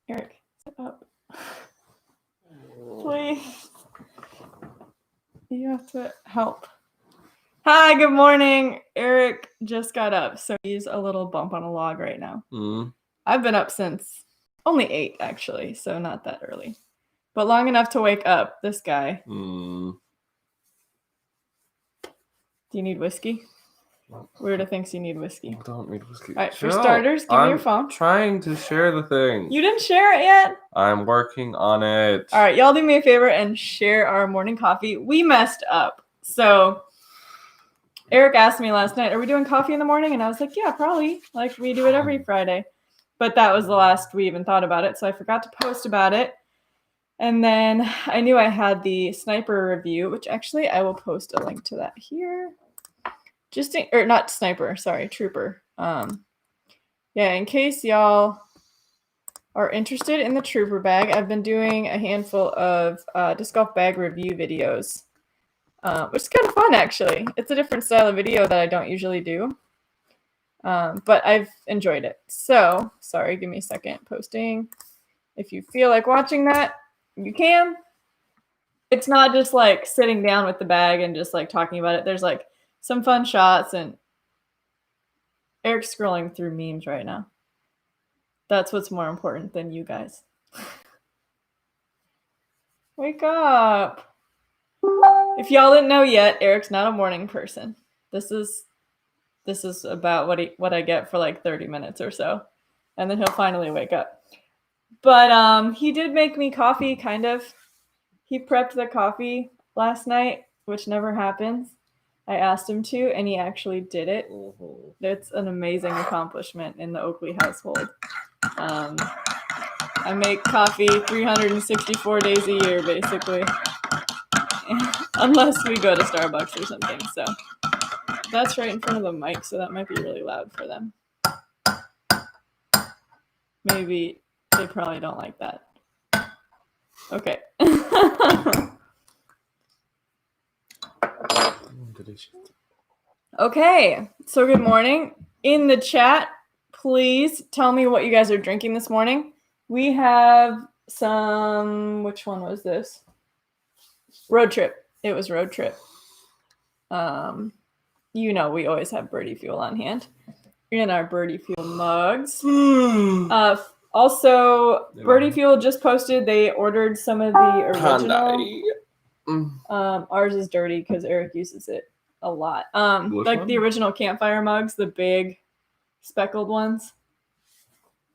Eric, sit up. Please. You have to help. Hi, good morning. Eric just got up, so he's a little bump on a log right now. I've been up since only 8, actually, so not that early. But long enough to wake up this guy. Do you need whiskey? Weirda thinks you need whiskey. I don't need whiskey. All right, for starters, give me your phone. I'm trying to share the thing. You didn't share it yet? I'm working on it. All right, y'all do me a favor and share our morning coffee. We messed up. So Eric asked me last night, are we doing coffee in the morning? And I was like, yeah, probably. Like, we do it every Friday. But that was the last we even thought about it. So I forgot to post about it. And then I knew I had the sniper review, which actually I will post a link to that here. Or not sniper, sorry, trooper. Yeah, in case y'all are interested in the trooper bag, I've been doing a handful of disc golf bag review videos, which is kind of fun, actually. It's a different style of video that I don't usually do, but I've enjoyed it. So, sorry, give me a second. Posting. If you feel like watching that, you can. It's not just like sitting down with the bag and just like talking about it. There's like some fun shots, and Eric's scrolling through memes right now. That's what's more important than you guys. Wake up. If y'all didn't know yet, Eric's not a morning person. This is about what I get for like 30 minutes or so. And then he'll finally wake up. But he did make me coffee, kind of. He prepped the coffee last night, which never happens. I asked him to, and he actually did it. It's an amazing accomplishment in the Oakley household. I make coffee 364 days a year, basically. Unless we go to Starbucks or something. So that's right in front of the mic, so that might be really loud for them. Maybe they probably don't like that. Okay. Okay, so good morning. In the chat, please tell me what you guys are drinking this morning. We have some, which one was this? Road Trip. It was Road Trip. You know we always have Birdie Fuel on hand in our Birdie Fuel mugs. Also, Birdie Fuel just posted they ordered some of the original. Ours is dirty because Eric uses it a lot. Like the original campfire mugs, the big speckled ones.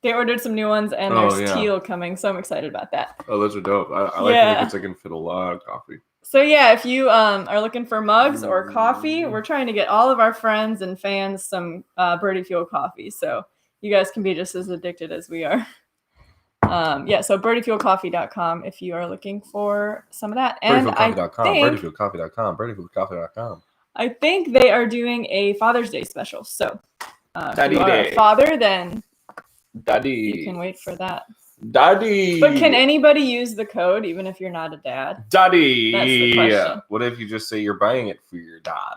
They ordered some new ones, and there's teal coming, so I'm excited about that. Oh, those are dope. I like it because I can fit a lot of coffee. So yeah, if you are looking for mugs or coffee, we're trying to get all of our friends and fans some Birdie Fuel coffee, so you guys can be just as addicted as we are. So birdiefuelcoffee.com if you are looking for some of that. And birdiefuelcoffee.com. I think they are doing a Father's Day special. So if you are a father, then you can wait for that. Daddy. But can anybody use the code even if you're not a dad? Daddy. That's the question. What if you just say you're buying it for your dad?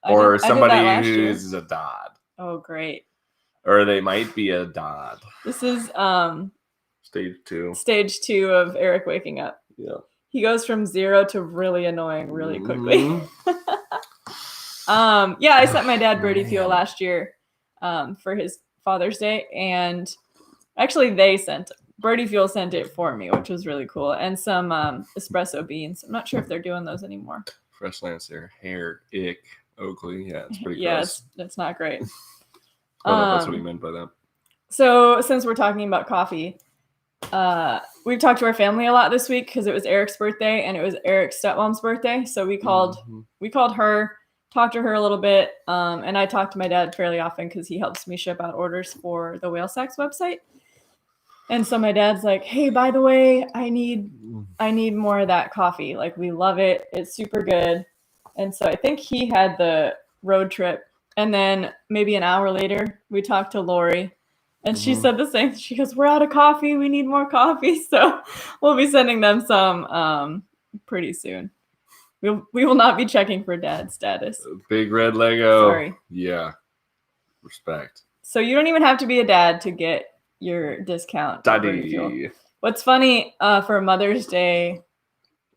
Or somebody who's a dad. Oh, great. Or they might be a dad. This is Stage 2. Stage 2 of Eric waking up. Yeah. He goes from 0 to really annoying really quickly. I sent my dad Birdie Fuel last year for his Father's Day, and actually Birdie Fuel sent it for me, which was really cool, and some espresso beans. I'm not sure if they're doing those anymore. Fresh Lancer, hair, ick, Oakley. Yeah, it's pretty gross. Yes, that's not great. That's what he meant by that. So since we're talking about coffee, we've talked to our family a lot this week because it was Eric's birthday and it was Eric's stepmom's birthday. So we called her, talked to her a little bit, and I talk to my dad fairly often because he helps me ship out orders for the Whale Sacks website. And so my dad's like, hey, by the way, I need more of that coffee. Like, we love it. It's super good. And so I think he had the Road Trip. And then maybe an hour later, we talked to Lori. And she said the same. She goes, we're out of coffee. We need more coffee. So we'll be sending them some pretty soon. We will not be checking for dad status. Big red Lego. Sorry. Yeah. Respect. So you don't even have to be a dad to get your discount. For Birdie Fuel. Daddy. What's funny, for Mother's Day,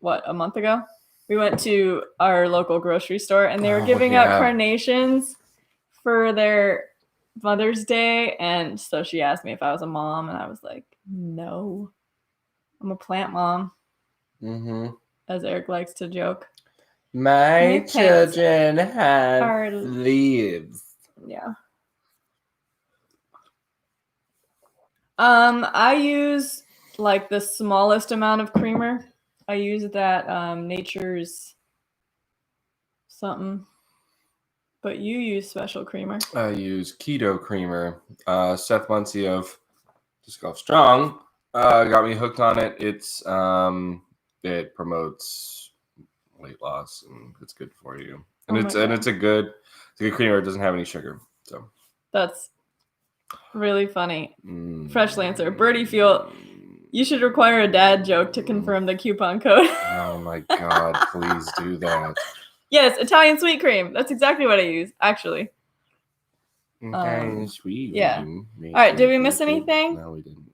a month ago, we went to our local grocery store and they were giving out carnations for their Mother's Day. And so she asked me if I was a mom, and I was like, no, I'm a plant mom. Mm-hmm. As Eric likes to joke. My children have leaves. Yeah. I use like the smallest amount of creamer. I use that Nature's something. But you use special creamer. I use keto creamer. Seth Muncie of Disc Golf Strong got me hooked on it. It's it promotes weight loss and it's good for you. And it's a good creamer. It doesn't have any sugar. So that's really funny. Fresh Lancer, Birdie Fuel. You should require a dad joke to confirm the coupon code. Oh my God, please do that. Yes, Italian sweet cream. That's exactly what I use, actually. Italian sweet. Yeah. All right, did we miss anything? No, we didn't.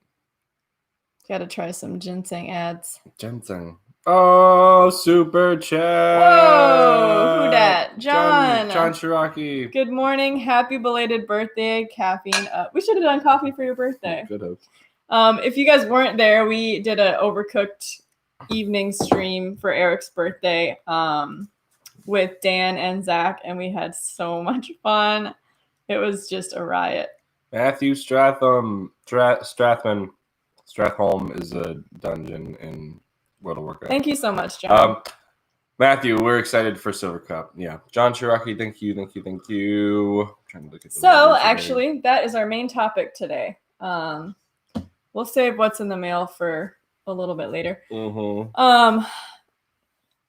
Gotta try some ginseng ads. Ginseng. Oh, super chat. Whoa, who dat? John Shiraki. Good morning. Happy belated birthday. Caffeine up. We should have done coffee for your birthday. Could have. If you guys weren't there, we did an overcooked evening stream for Eric's birthday with Dan and Zach, and we had so much fun. It was just a riot. Matthew Strathholm is a dungeon in World of Warcraft. Thank you so much, John. Matthew, we're excited for Silver Cup. Yeah. John Shiraki, thank you. I'm trying to look at actually, that is our main topic today. We'll save what's in the mail for a little bit later. Mm-hmm.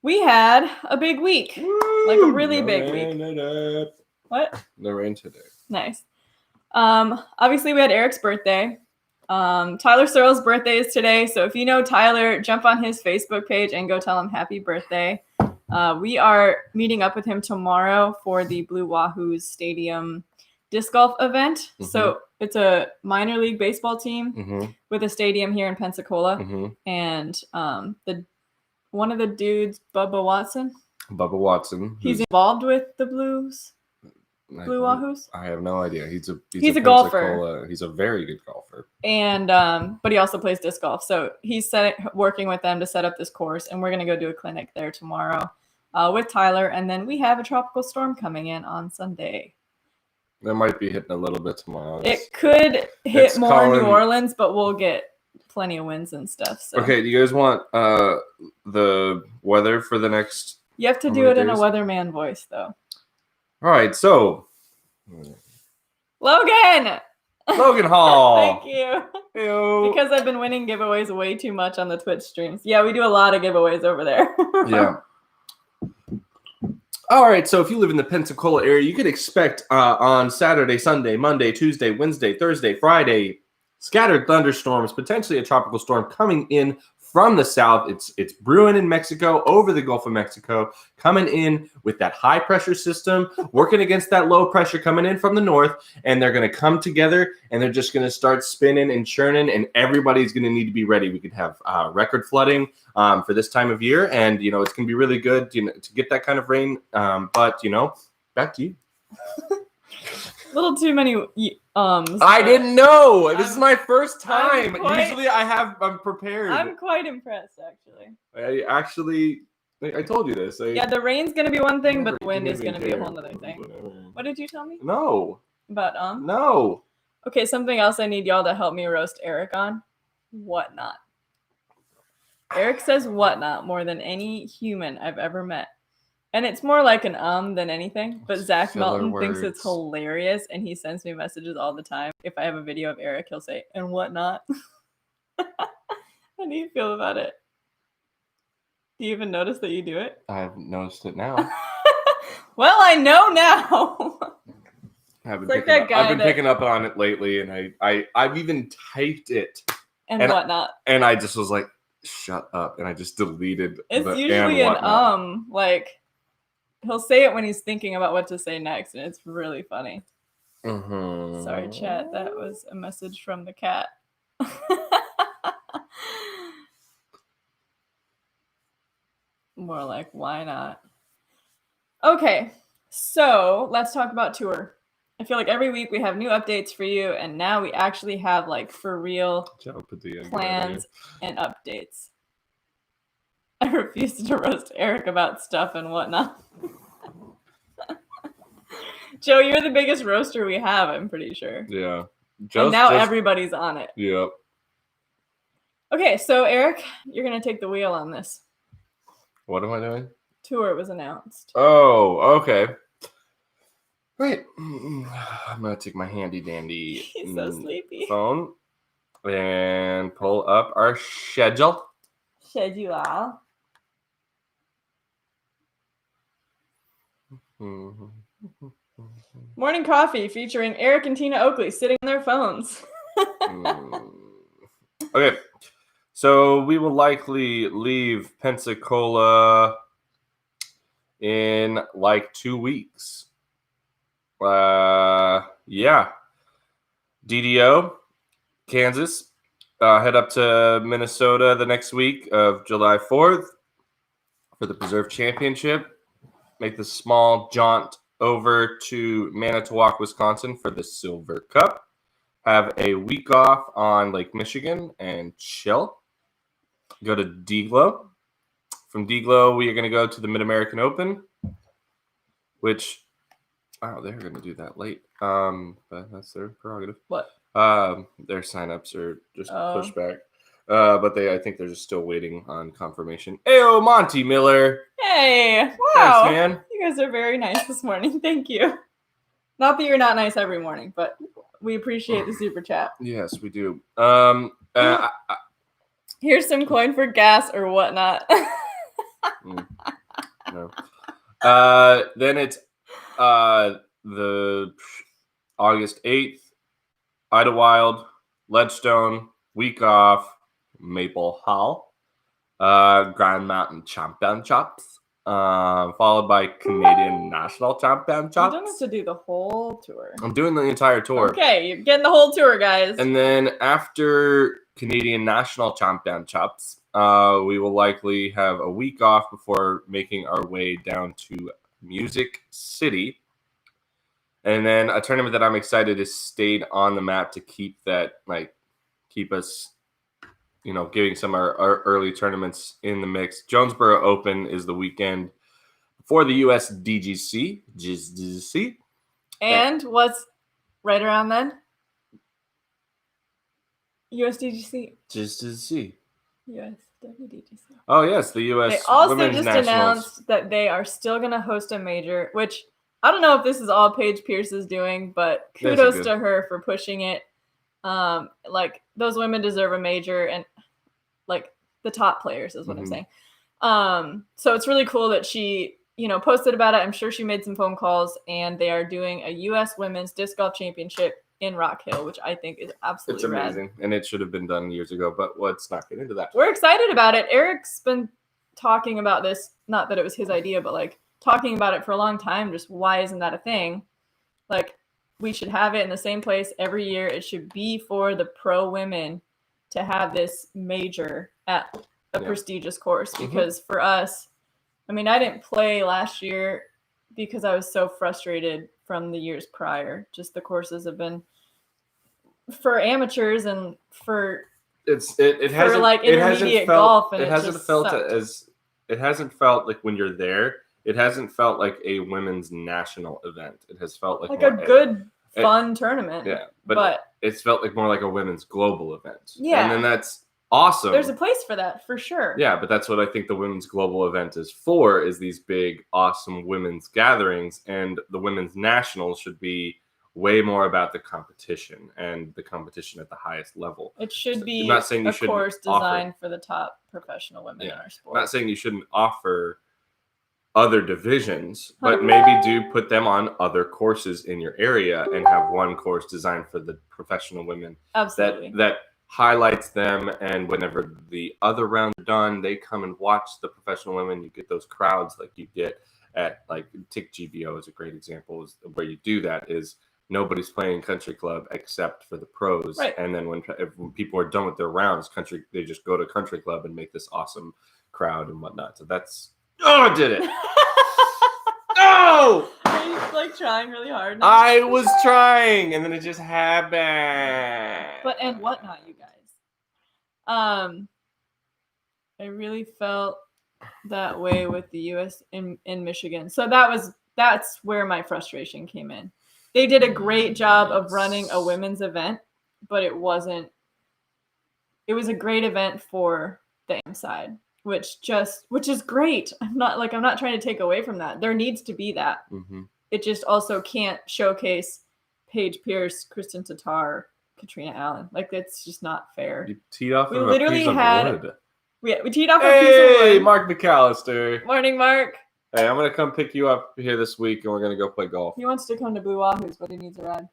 We had a big week. Like a really big week. What? No rain today. Nice. Obviously we had Eric's birthday. Tyler Searle's birthday is today, so if you know Tyler, jump on his Facebook page and go tell him happy birthday. We are meeting up with him tomorrow for the Blue Wahoos Stadium disc golf event. Mm-hmm. So it's a minor league baseball team with a stadium here in Pensacola, and one of the dudes, Bubba Watson, he's involved with the Blue Wahoos. I have no idea. He's a golfer. He's a very good golfer. And but he also plays disc golf. So he's working with them to set up this course, and we're gonna go do a clinic there tomorrow with Tyler. And then we have a tropical storm coming in on Sunday. It might be hitting a little bit tomorrow. It could hit more New Orleans, but we'll get plenty of winds and stuff. So. Okay, do you guys want the weather for the next? You have to do it in a weatherman voice, though. All right, so Logan Hall. Thank you. Ew. Because I've been winning giveaways way too much on the Twitch streams. Yeah, we do a lot of giveaways over there. Yeah. All right, so if you live in the Pensacola area, you could expect on Saturday, Sunday, Monday, Tuesday, Wednesday, Thursday, Friday, scattered thunderstorms, potentially a tropical storm coming in from the south. It's brewing in Mexico, over the Gulf of Mexico, coming in with that high pressure system, working against that low pressure coming in from the north, and they're going to come together, and they're just going to start spinning and churning, and everybody's going to need to be ready. We could have record flooding for this time of year, and, it's going to be really good to get that kind of rain, but, back to you. A little too many I didn't know. This is my first time. Usually I'm prepared. I'm quite impressed, actually. I told you this. The rain's going to be one thing, but the wind is going to be a whole other thing. What did you tell me? No. About No. Okay, something else I need y'all to help me roast Eric on. Whatnot. Eric says whatnot more than any human I've ever met. And it's more like an than anything. But Zach Melton thinks it's hilarious, and he sends me messages all the time. If I have a video of Eric, he'll say, and whatnot. How do you feel about it? Do you even notice that you do it? I've noticed it now. Well, I know now. I've been picking up on it lately, and I've even typed it. And whatnot. And I just was like, shut up. And I just deleted It's usually an he'll say it when he's thinking about what to say next, and it's really funny. Mm-hmm. Sorry, chat. That was a message from the cat. More like, why not? Okay, so let's talk about tour. I feel like every week we have new updates for you, and now we actually have like for real plans and updates. I refuse to roast Eric about stuff and whatnot. Joe, you're the biggest roaster we have, I'm pretty sure. Yeah. And now everybody's on it. Yep. Okay, so Eric, you're going to take the wheel on this. What am I doing? Tour was announced. Oh, okay. Great. I'm going to take my handy dandy He's so sleepy. phone and pull up our schedule. Morning coffee featuring Eric and Tina Oakley sitting on their phones. Okay, so we will likely leave Pensacola in like 2 weeks. Yeah. DDO, Kansas. Head up to Minnesota the next week of July 4th for the Preserve Championship. Make the small jaunt over to Manitowoc, Wisconsin for the Silver Cup. Have a week off on Lake Michigan and chill. Go to Deglow. From Deglow, we are going to go to the Mid-American Open, which, wow, they're going to do that late. But that's their prerogative. What? Their signups are just pushed back. But I think they're just still waiting on confirmation. Ayo, Monty Miller. Hey, wow. Thanks, man. You guys are very nice this morning. Thank you. Not that you're not nice every morning, but we appreciate the super chat. Yes, we do. Here's some coin for gas or whatnot. No. Then it's the August 8th, Idlewild, Ledgestone, week off, Maple Hall, Grand Mountain Championships, followed by Canadian National Championships. You don't have to do the whole tour. I'm doing the entire tour. Okay, you're getting the whole tour, guys. And then after Canadian National Championships, we will likely have a week off before making our way down to Music City. And then a tournament that I'm excited has stayed on the map to keep us, giving some of our early tournaments in the mix. Jonesboro Open is the weekend before the US DGC. And what's right around then? USDGC. DGC. USWDGC. Oh, yes, the US They also Women's just Nationals. announced that they are still going to host a major, which I don't know if this is all Paige Pierce is doing, but kudos to her for pushing it. Those women deserve a major, and the top players is what I'm saying. So it's really cool that she, posted about it. I'm sure she made some phone calls, and they are doing a U.S. Women's Disc Golf Championship in Rock Hill, which I think is absolutely rad. It's amazing, and it should have been done years ago, but let's not get into that. We're excited about it. Eric's been talking about this, not that it was his idea, but talking about it for a long time. Just why isn't that a thing? We should have it in the same place every year. It should be for the pro women to have this major at a prestigious course, because for us, I didn't play last year because I was so frustrated from the years prior. Just the courses have been for amateurs and for intermediate golf, and it hasn't felt like when you're there. It hasn't felt like a women's national event. It has felt like a good, fun tournament. Yeah, but it's felt like more like a women's global event. Yeah. And then that's awesome. There's a place for that, for sure. Yeah, but that's what I think the women's global event is for, is these big, awesome women's gatherings. And the women's nationals should be way more about the competition, and the competition at the highest level. It should be a course designed for the top professional women in our sport. I'm not saying you shouldn't offer other divisions, but maybe do put them on other courses in your area and have one course designed for the professional women. Absolutely. That highlights them, and whenever the other rounds are done, they come and watch the professional women. You get those crowds like you get at take GBO as a great example, is where you do that is nobody's playing country club except for the pros. Right. And then when people are done with their rounds, they just go to country club and make this awesome crowd and whatnot. So I did it. No! Are you like trying really hard now? I was trying, and then it just happened. And whatnot, you guys. I really felt that way with the U.S. in Michigan. So that's where my frustration came in. They did a great job of running a women's event, but it was a great event for the AM side, which is great. I'm not trying to take away from that. There needs to be that. Mm-hmm. It just also can't showcase Paige Pierce, Kristen Tatar, Katrina Allen. Like, it's just not fair. You teed off We of literally a piece of had- wood. We teed off a piece of Hey, wood. Mark McAllister. Morning, Mark. Hey, I'm going to come pick you up here this week, and we're going to go play golf. He wants to come to Blue Wahoos, but he needs a ride.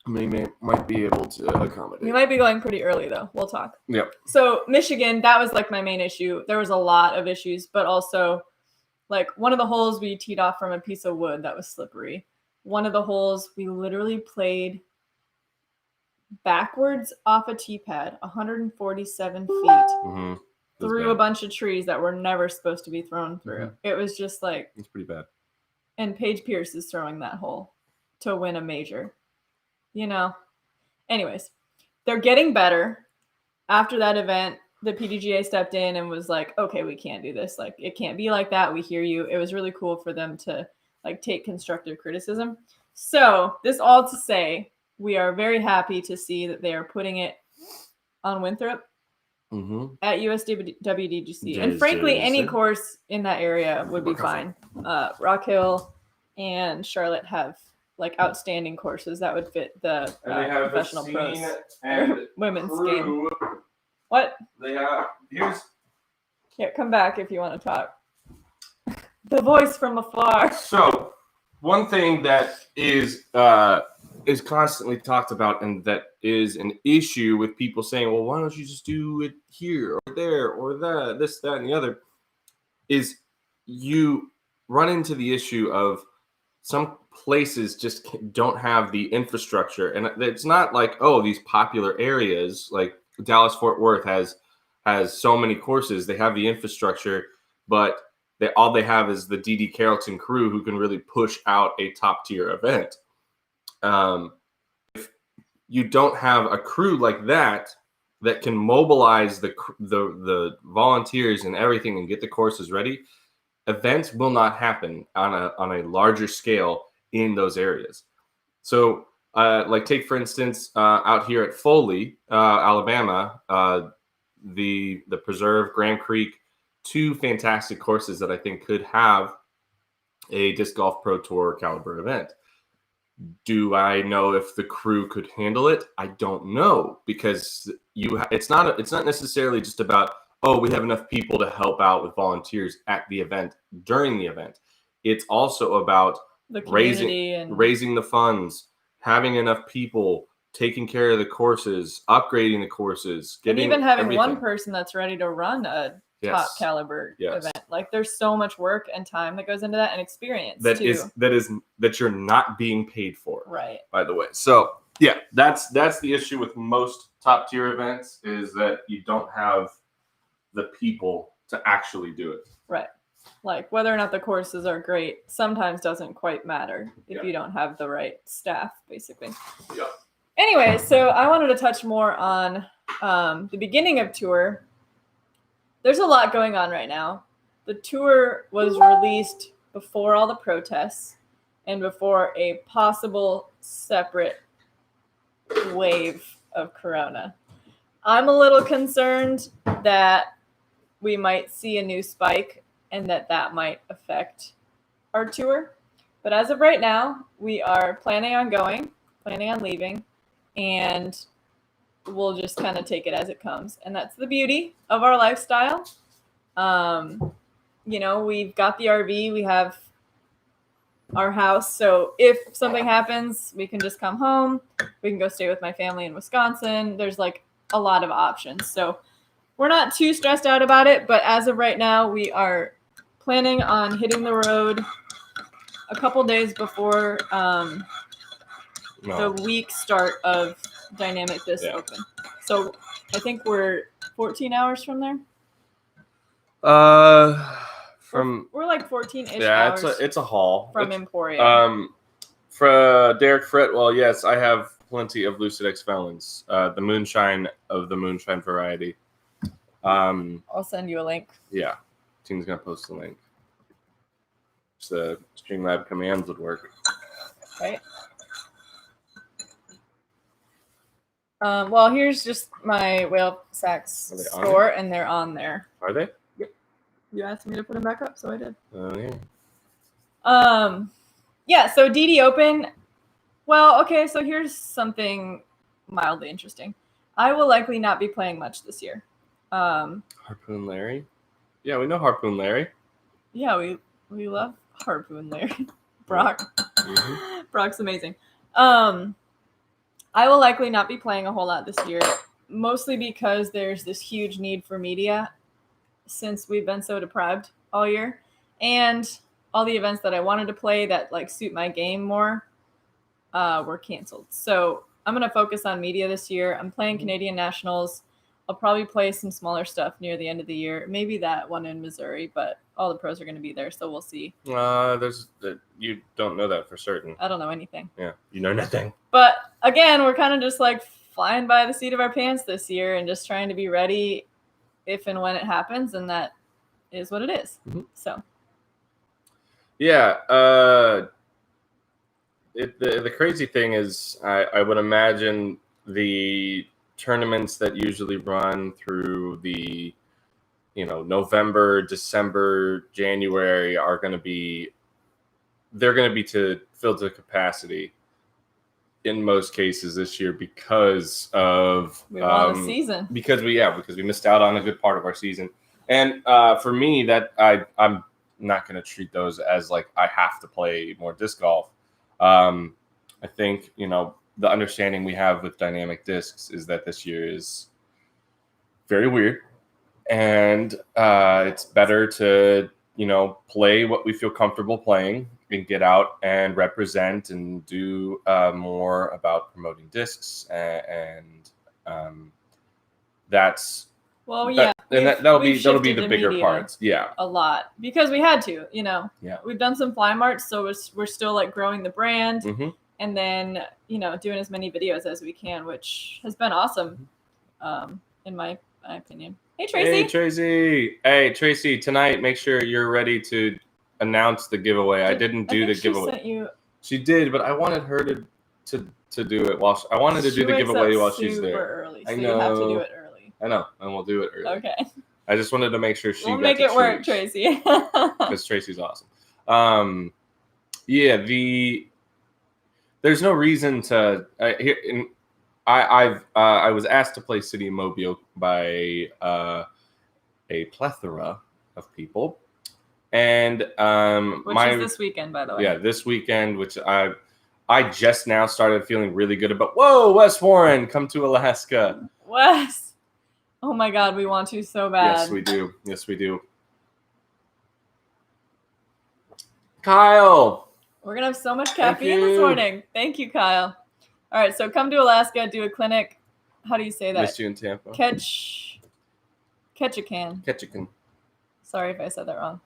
Might be able to accommodate. He might be going pretty early, though. We'll talk. Yep. So, Michigan, that was like my main issue. There was a lot of issues, but also, like, one of the holes we teed off from a piece of wood that was slippery. One of the holes we literally played backwards off a tee pad, 147 feet, Mm-hmm. through a bunch of trees that were never supposed to be thrown through. Mm-hmm. It was just like, It's pretty bad. and Paige Pierce is throwing that hole to win a major. Anyways, they're getting better. After that event, the PDGA stepped in and was like, okay, we can't do this. Like, it can't be like that. We hear you. It was really cool for them to like take constructive criticism. So this all to say, we are very happy to see that they are putting it on Winthrop at USWDGC. And frankly, any course in that area would be fine. Rock Hill and Charlotte have like outstanding courses that would fit the professional pros and women's crew. game. What? They have Yeah, come back if you want to talk. The voice from afar. So one thing that is constantly talked about, and that is an issue with people saying, well, why don't you just do it here or there or that, this, that, and the other, is you run into the issue of some places just don't have the infrastructure. And it's not like, oh, these popular areas like Dallas-Fort Worth has so many courses. They have the infrastructure, but all they have is the D.D. Carrollton crew who can really push out a top-tier event. If you don't have a crew like that can mobilize the volunteers and everything and get the courses ready, events will not happen on a larger scale in those areas. So, like take for instance out here at Foley, Alabama, the Preserve, Graham Creek, two fantastic courses that I think could have a Disc Golf Pro Tour caliber event. Do I know if the crew could handle it? I don't know, because it's not necessarily just about, oh, we have enough people to help out with volunteers at the event during the event. It's also about The community raising the funds, having enough people, taking care of the courses, upgrading the courses, and even having everything. one person that's ready to run a top caliber event. Like, there's so much work and time that goes into that, and experience that you're not being paid for. Right. By the way. So yeah, that's the issue with most top tier events, is that you don't have the people to actually do it. Right. Like, whether or not the courses are great sometimes doesn't quite matter if you don't have the right staff, basically. Yeah. Anyway, so I wanted to touch more on the beginning of tour. There's a lot going on right now. The tour was released before all the protests and before a possible separate wave of corona. I'm a little concerned that we might see a new spike and that might affect our tour. But as of right now, we are planning on leaving, and we'll just kind of take it as it comes. And that's the beauty of our lifestyle. We've got the RV, we have our house. So if something happens, we can just come home. We can go stay with my family in Wisconsin. There's like a lot of options. So we're not too stressed out about it. But as of right now, we are planning on hitting the road a couple days before the week start of Dynamic Disc Open. So I think we're 14 hours from there. We're like 14-ish hours. It's a haul from Emporia. For Derek Fretwell, yes, I have plenty of Lucid X Felons, the moonshine of the moonshine variety. I'll send you a link. Yeah, team's gonna post the link. So the Streamlab commands would work. Right. Well, here's just my whale sacks score, and they're on there. Are they? Yep. You asked me to put them back up, so I did. Oh yeah. Yeah. So DD Open. Well, okay. So here's something mildly interesting. I will likely not be playing much this year. Harpoon Larry. Yeah, we know Harpoon Larry. Yeah, we love Harpoon Larry. Brock. Mm-hmm. Brock's amazing. I will likely not be playing a whole lot this year, mostly because there's this huge need for media since we've been so deprived all year. And all the events that I wanted to play that like suit my game more were canceled. So I'm going to focus on media this year. I'm playing Canadian Nationals. I'll probably play some smaller stuff near the end of the year. Maybe that one in Missouri, but all the pros are going to be there, so we'll see. You don't know that for certain. I don't know anything. Yeah, you know nothing. But again, we're kind of just like flying by the seat of our pants this year and just trying to be ready if and when it happens, and that is what it is. Mm-hmm. So. Yeah. The crazy thing is, I would imagine the tournaments that usually run through the November, December, January are going to be filled to capacity in most cases this year because of we won the season. Because we missed out on a good part of our season. And for me, that I'm not going to treat those as like I have to play more disc golf. I think the understanding we have with dynamic discs is that this year is very weird. And it's better to, play what we feel comfortable playing and get out and represent and do more about promoting discs. And that's that'll be the bigger parts. Yeah, a lot because we had to. Yeah, we've done some fly marts, so we're still like growing the brand, mm-hmm. and then doing as many videos as we can, which has been awesome, in my opinion. Hey, Tracy. Hey, Tracy. Tonight, make sure you're ready to announce the giveaway. I didn't do the giveaway. She did, but I wanted her to do it while I wanted to do the giveaway while she's there. Super early, so you have to do it early. I know, and we'll do it early. Okay. I just wanted to make sure we'll make it work, Tracy. Because Tracy's awesome. There's no reason to I was asked to play City of Mobile by a plethora of people, and which is this weekend, by the way. Yeah, this weekend, which I just now started feeling really good about. Whoa, Wes Warren, come to Alaska. Wes, oh my God, we want to so bad. Yes, we do. Kyle, we're gonna have so much caffeine this morning. Thank you, Kyle. All right, so come to Alaska, do a clinic. How do you say that? Missed you in Tampa. Ketchikan. Sorry if I said that wrong.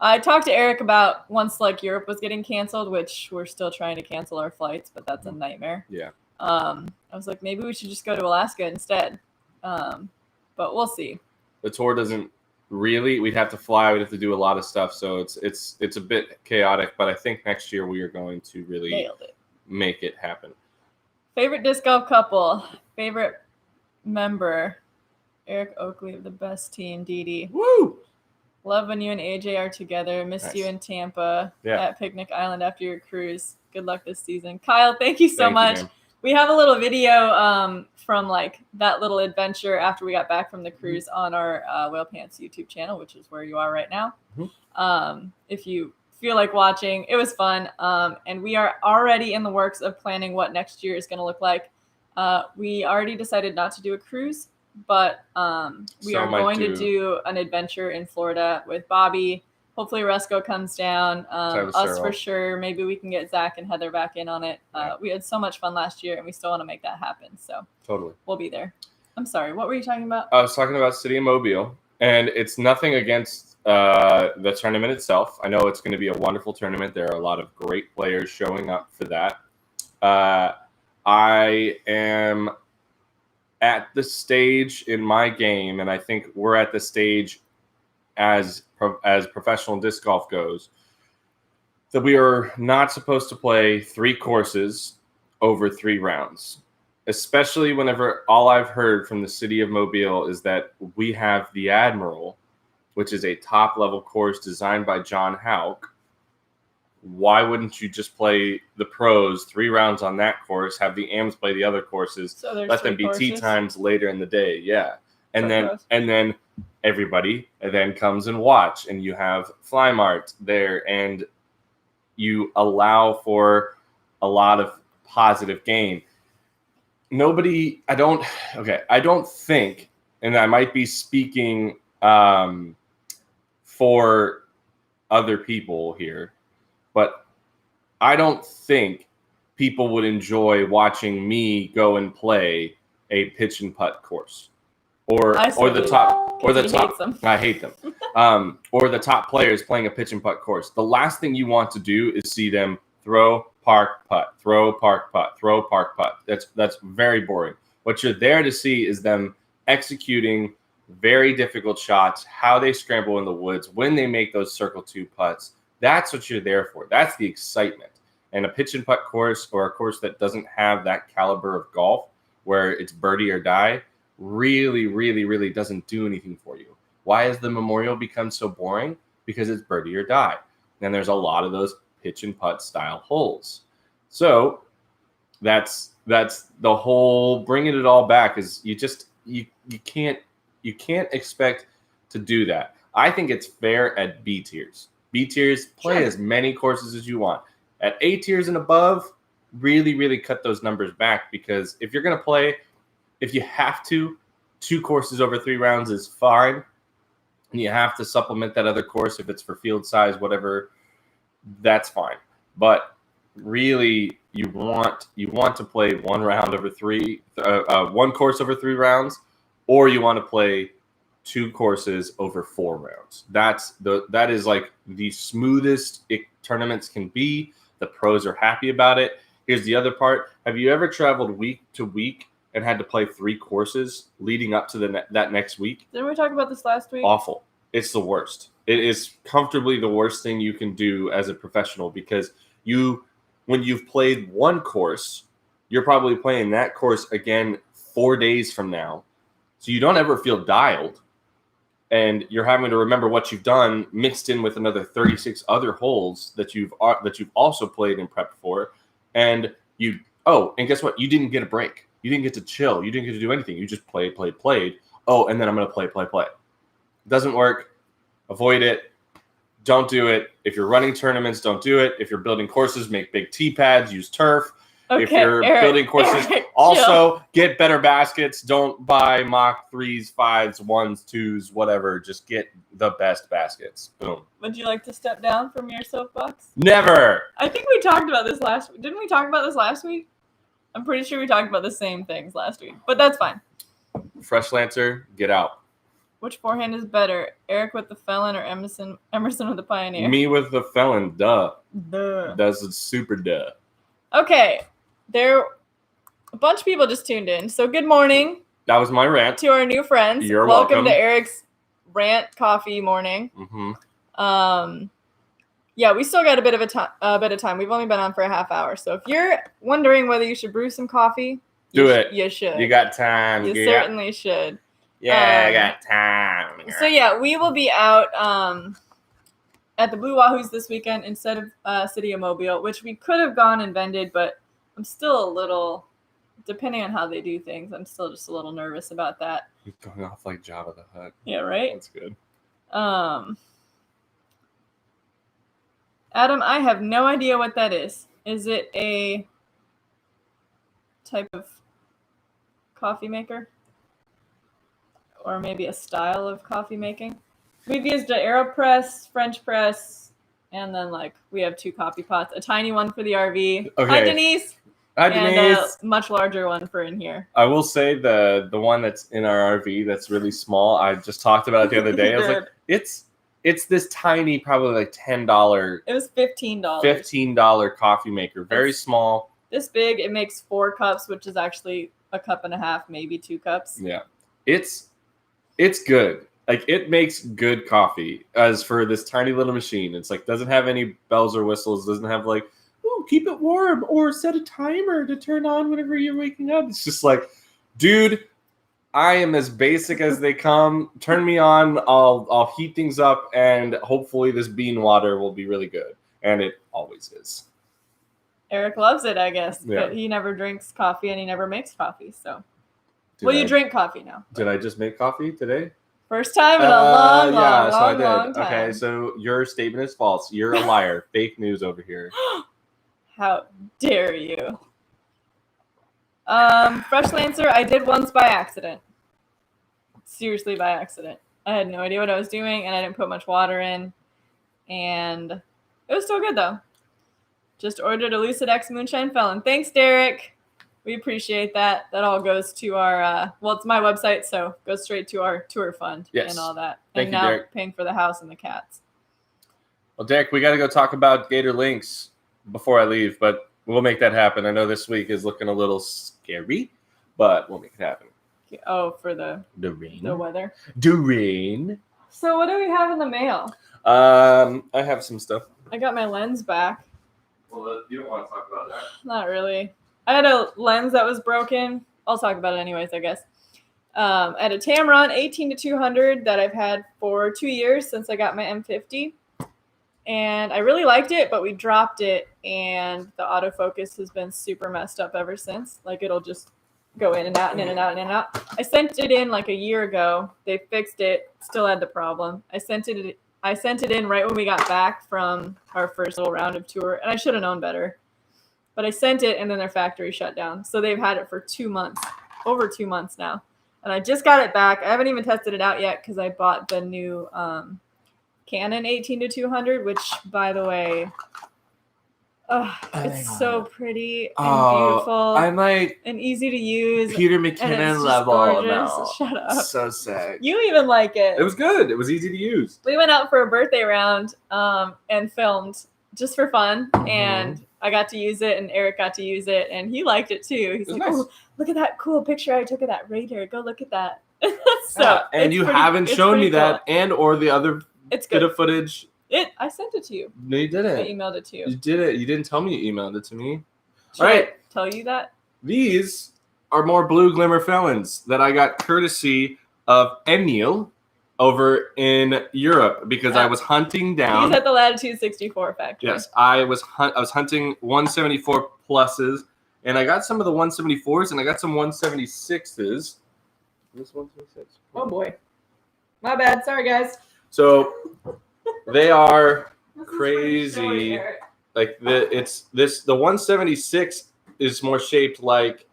I talked to Eric about once like Europe was getting canceled, which we're still trying to cancel our flights, but that's a nightmare. Yeah. I was like, maybe we should just go to Alaska instead. But we'll see. The tour doesn't really. We'd have to fly. We'd have to do a lot of stuff. So it's a bit chaotic. But I think next year we are going to really make it happen. Favorite disc golf couple. Favorite member. Eric Oakley of the best team. DD. Woo! Love when you and AJ are together. Missed you in Tampa at Picnic Island after your cruise. Good luck this season. Kyle, thank you so much. We have a little video from like that little adventure after we got back from the cruise on our Whale Pants YouTube channel, which is where you are right now. Mm-hmm. If you feel like watching, it was fun. And we are already in the works of planning what next year is going to look like. We already decided not to do a cruise, but we are going to do an adventure in Florida with Bobby, Hopefully Resco comes down. Travis Us for Searle. sure. Maybe we can get Zach and Heather back in on it. Yeah. We had so much fun last year, and we still want to make that happen. So Totally. we'll be there. I'm sorry. What were you talking about? I was talking about City of Mobile, and it's nothing against the tournament itself. I know it's going to be a wonderful tournament. There are a lot of great players showing up for that. I am at the stage in my game, and I think we're at the stage as professional disc golf goes, that we are not supposed to play 3 courses over 3 rounds, especially whenever all I've heard from the City of Mobile is that we have the Admiral, which is a top-level course designed by John Houck. Why wouldn't you just play the pros 3 rounds on that course, have the AMs play the other courses, So let them be tee times later in the day? Yeah. And then everybody then comes and watch, and you have Fly Mart there, and you allow for a lot of positive gain. I don't think, and I might be speaking for other people here, but I don't think people would enjoy watching me go and play a pitch and putt course, or the top. I hate them. Or the top players playing a pitch and putt course. The last thing you want to do is see them throw, park, putt, throw, park, putt, throw, park, putt. That's very boring. What you're there to see is them executing very difficult shots, how they scramble in the woods, when they make those circle 2 putts. That's what you're there for. That's the excitement. And a pitch and putt course, or a course that doesn't have that caliber of golf, where it's birdie or die, really, really, really doesn't do anything for you. Why has the Memorial become so boring? Because it's birdie or die. And there's a lot of those pitch and putt style holes. So that's the whole bringing it all back is you can't expect to do that. I think it's fair at B tiers. B tiers, play as many courses as you want. At A tiers and above, really, really cut those numbers back, because if you're going to play, if you have to, 2 courses over 3 rounds is fine. And you have to supplement that other course if it's for field size, whatever, that's fine. But really, you want to play 1 round over 3, 1 course over 3 rounds, or you want to play 2 courses over 4 rounds. That is like the smoothest tournaments can be. The pros are happy about it. Here's the other part. Have you ever traveled week to week and had to play 3 courses leading up to that next week? Didn't we talk about this last week? Awful. It's the worst. It is comfortably the worst thing you can do as a professional, because when you've played 1 course, you're probably playing that course again 4 days from now. So you don't ever feel dialed, and you're having to remember what you've done mixed in with another 36 other holes that you've also played and prepped for. And guess what? You didn't get a break. You didn't get to chill. You didn't get to do anything. You just played. Oh, and then I'm going to play. Doesn't work. Avoid it. Don't do it. If you're running tournaments, don't do it. If you're building courses, make big tee pads, use turf. Okay, if you're building courses, also get better baskets. Don't buy mock 3s, 5s, 1s, 2s, whatever. Just get the best baskets. Boom. Would you like to step down from your soapbox? Never. I think we talked about this last week. Didn't we talk about this last week? I'm pretty sure we talked about the same things last week, but that's fine. Fresh Lancer, get out. Which forehand is better, Eric with the Felon or Emerson with the Pioneer? Me with the Felon, duh. Duh. That's a super duh. Okay, a bunch of people just tuned in, so good morning. That was my rant. To our new friends. You're welcome to Eric's rant coffee morning. Mm-hmm. Yeah, we still got a bit of time. We've only been on for a half hour, so if you're wondering whether you should brew some coffee, do it. You should. You got time. You certainly should. Yeah, I got time. So yeah, we will be out at the Blue Wahoos this weekend instead of City of Mobile, which we could have gone and vended, but I'm still a little, depending on how they do things, I'm still just a little nervous about that. You're going off like Jabba the Hutt. Yeah, right? That's good. Adam, I have no idea what that is. Is it a type of coffee maker? Or maybe a style of coffee making? We've used an AeroPress, French press, and then like we have 2 coffee pots. A tiny one for the RV. Okay. Hi, Denise. Hi, And Denise. a much larger one for in here. I will say the one that's in our RV that's really small. I just talked about it the other day. I was like, it's this tiny, probably like $10. It was $15. $15 coffee maker, very small. This big. It makes 4 cups, which is actually a cup and a half, maybe 2 cups. Yeah, it's good. Like it makes good coffee. As for this tiny little machine, it's like doesn't have any bells or whistles. Doesn't have like, oh, keep it warm or set a timer to turn on whenever you're waking up. It's just like, dude, I am as basic as they come. Turn me on. I'll heat things up, and hopefully this bean water will be really good. And it always is. Eric loves it, I guess, Yeah. but he never drinks coffee and he never makes coffee. So, you drink coffee now. Did I just make coffee today? First time in a long I did. long time. Okay, so your statement is false. You're a liar. Fake news over here. How dare you? Fresh Lancer, I did once by accident. Seriously, by accident. I had no idea what I was doing, and I didn't put much water in. And it was still good, though. Just ordered a Lucid X Moonshine Felon. Thanks, Derek. We appreciate that. That all goes to our, it's my website, so it goes straight to our tour fund and all that. Thank and you, now Derek. Paying for the house and the cats. Well, Derek, we got to go talk about Gator Links before I leave, but we'll make that happen. I know this week is looking a little scary, but we'll make it happen. Oh, for the rain. The weather. The rain. So what do we have in the mail? I have some stuff. I got my lens back. Well, you don't want to talk about that. Not really. I had a lens that was broken. I'll talk about it anyways, I guess. I had a Tamron 18-200 that I've had for 2 years since I got my M50. And I really liked it, but we dropped it, and the autofocus has been super messed up ever since. Like, it'll just go in and out and in and out and in and out. I sent it in like a year ago. They fixed it. Still had the problem. I sent it in right when we got back from our first little round of tour, and I should have known better. But I sent it, and then their factory shut down. So they've had it for 2 months, over 2 months now. And I just got it back. I haven't even tested it out yet because I bought the new Canon 18-200, which, by the way, it's so pretty and beautiful. I'm like and easy to use. Peter McKinnon level. Gorgeous. No. Shut up. So sick. You even like it. It was good. It was easy to use. We went out for a birthday round and filmed just for fun, and I got to use it, and Eric got to use it, and he liked it too. He's like, nice. "Oh, look at that cool picture I took of that raider. Go look at that." And you haven't shown me that, and or the other bit of footage. I sent it to you. No, you didn't. I emailed it to you. You did it. You didn't tell me you emailed it to me. Should I tell you that? These are more Blue Glimmer Felons that I got courtesy of Emil over in Europe because I was hunting down. He's at the Latitude 64 factory. Yes, I was hunting 174 pluses, and I got some of the 174s, and I got some 176s. This 176. Oh boy, my bad. Sorry, guys. So they are crazy. Like the 176 is more shaped like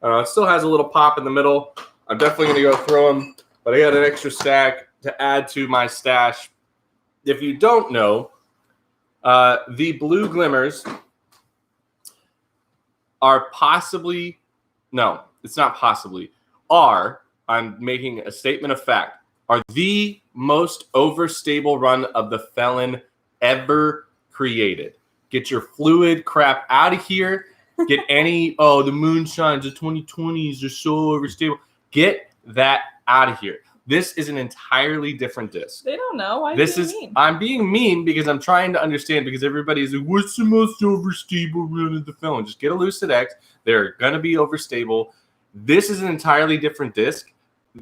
it still has a little pop in the middle. I'm definitely gonna go throw them, but I got an extra stack to add to my stash. If you don't know, the Blue Glimmers are I'm making a statement of fact, are the most overstable run of the Felon ever created. Get your fluid crap out of here. Get any, the moonshines, the 2020s are so overstable. Get that out of here. This is an entirely different disc. They don't know. Why are you being mean? I'm being mean because I'm trying to understand, because everybody's like, what's the most overstable run of the Felon? Just get a Lucid X. They're going to be overstable. This is an entirely different disc.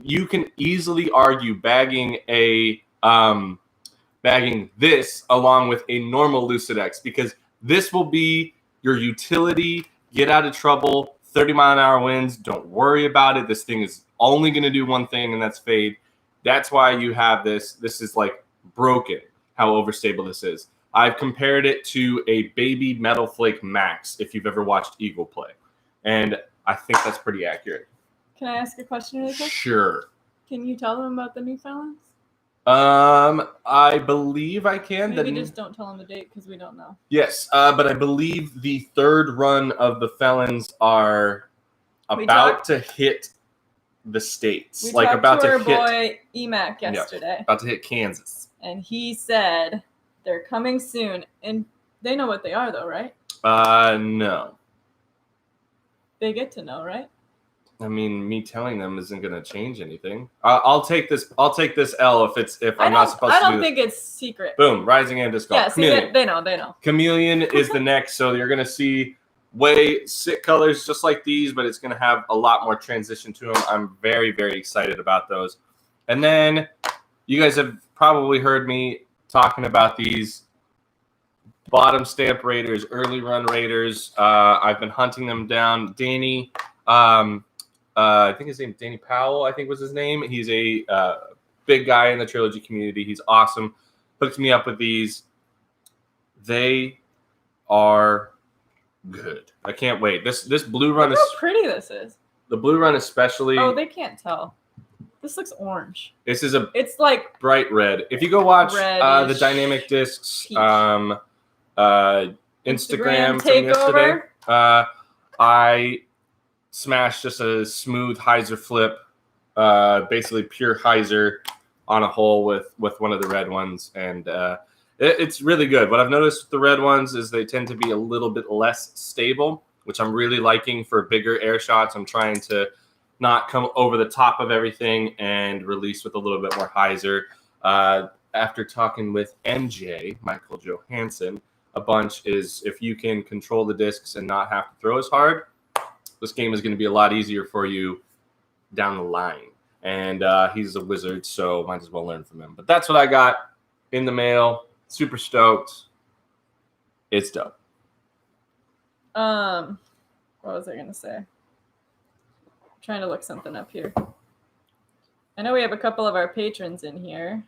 You can easily argue bagging this along with a normal Lucid X, because this will be your utility, get out of trouble, 30-mile-an-hour winds. Don't worry about it. This thing is only going to do one thing, and that's fade. That's why you have this. This is like broken, how overstable this is. I've compared it to a baby Metal Flake Max, if you've ever watched Eagle play. And I think that's pretty accurate. Can I ask a question really quick? Sure. Can you tell them about the new Felons? I believe I can. Maybe just don't tell them the date because we don't know. Yes, but I believe the third run of the Felons are about to hit the states. We like talked about to our hit boy Emac yesterday. About to hit Kansas. And he said they're coming soon. And they know what they are though, right? No. They get to know, right? I mean, me telling them isn't going to change anything. I'll take this. I'll take this L if I'm not supposed to. I don't think it's secret. Boom! Rising and disc golf. Yeah, see, they know. They know. Chameleon is the next, so you're going to see way sick colors just like these, but it's going to have a lot more transition to them. I'm very, very excited about those. And then you guys have probably heard me talking about these bottom stamp raiders, early run raiders. I've been hunting them down. Danny. I think his name Danny Powell, I think was his name. He's a big guy in the trilogy community. He's awesome. Hooked me up with these. They are good. I can't wait. This blue run Look is how pretty this is. The blue run especially. Oh, they can't tell. This looks orange. It's like bright red. If you go watch the Dynamic Discs Instagram from yesterday, I smashed just a smooth hyzer flip, basically pure hyzer on a hole with one of the red ones, and it's really good. What I've noticed with the red ones is they tend to be a little bit less stable, which I'm really liking for bigger air shots. I'm trying to not come over the top of everything and release with a little bit more hyzer. After talking with MJ, Michael Johansson, a bunch is if you can control the discs and not have to throw as hard, this game is going to be a lot easier for you down the line. And he's a wizard, so might as well learn from him. But that's what I got in the mail. Super stoked. It's dope. What was I going to say? I'm trying to look something up here. I know we have a couple of our patrons in here,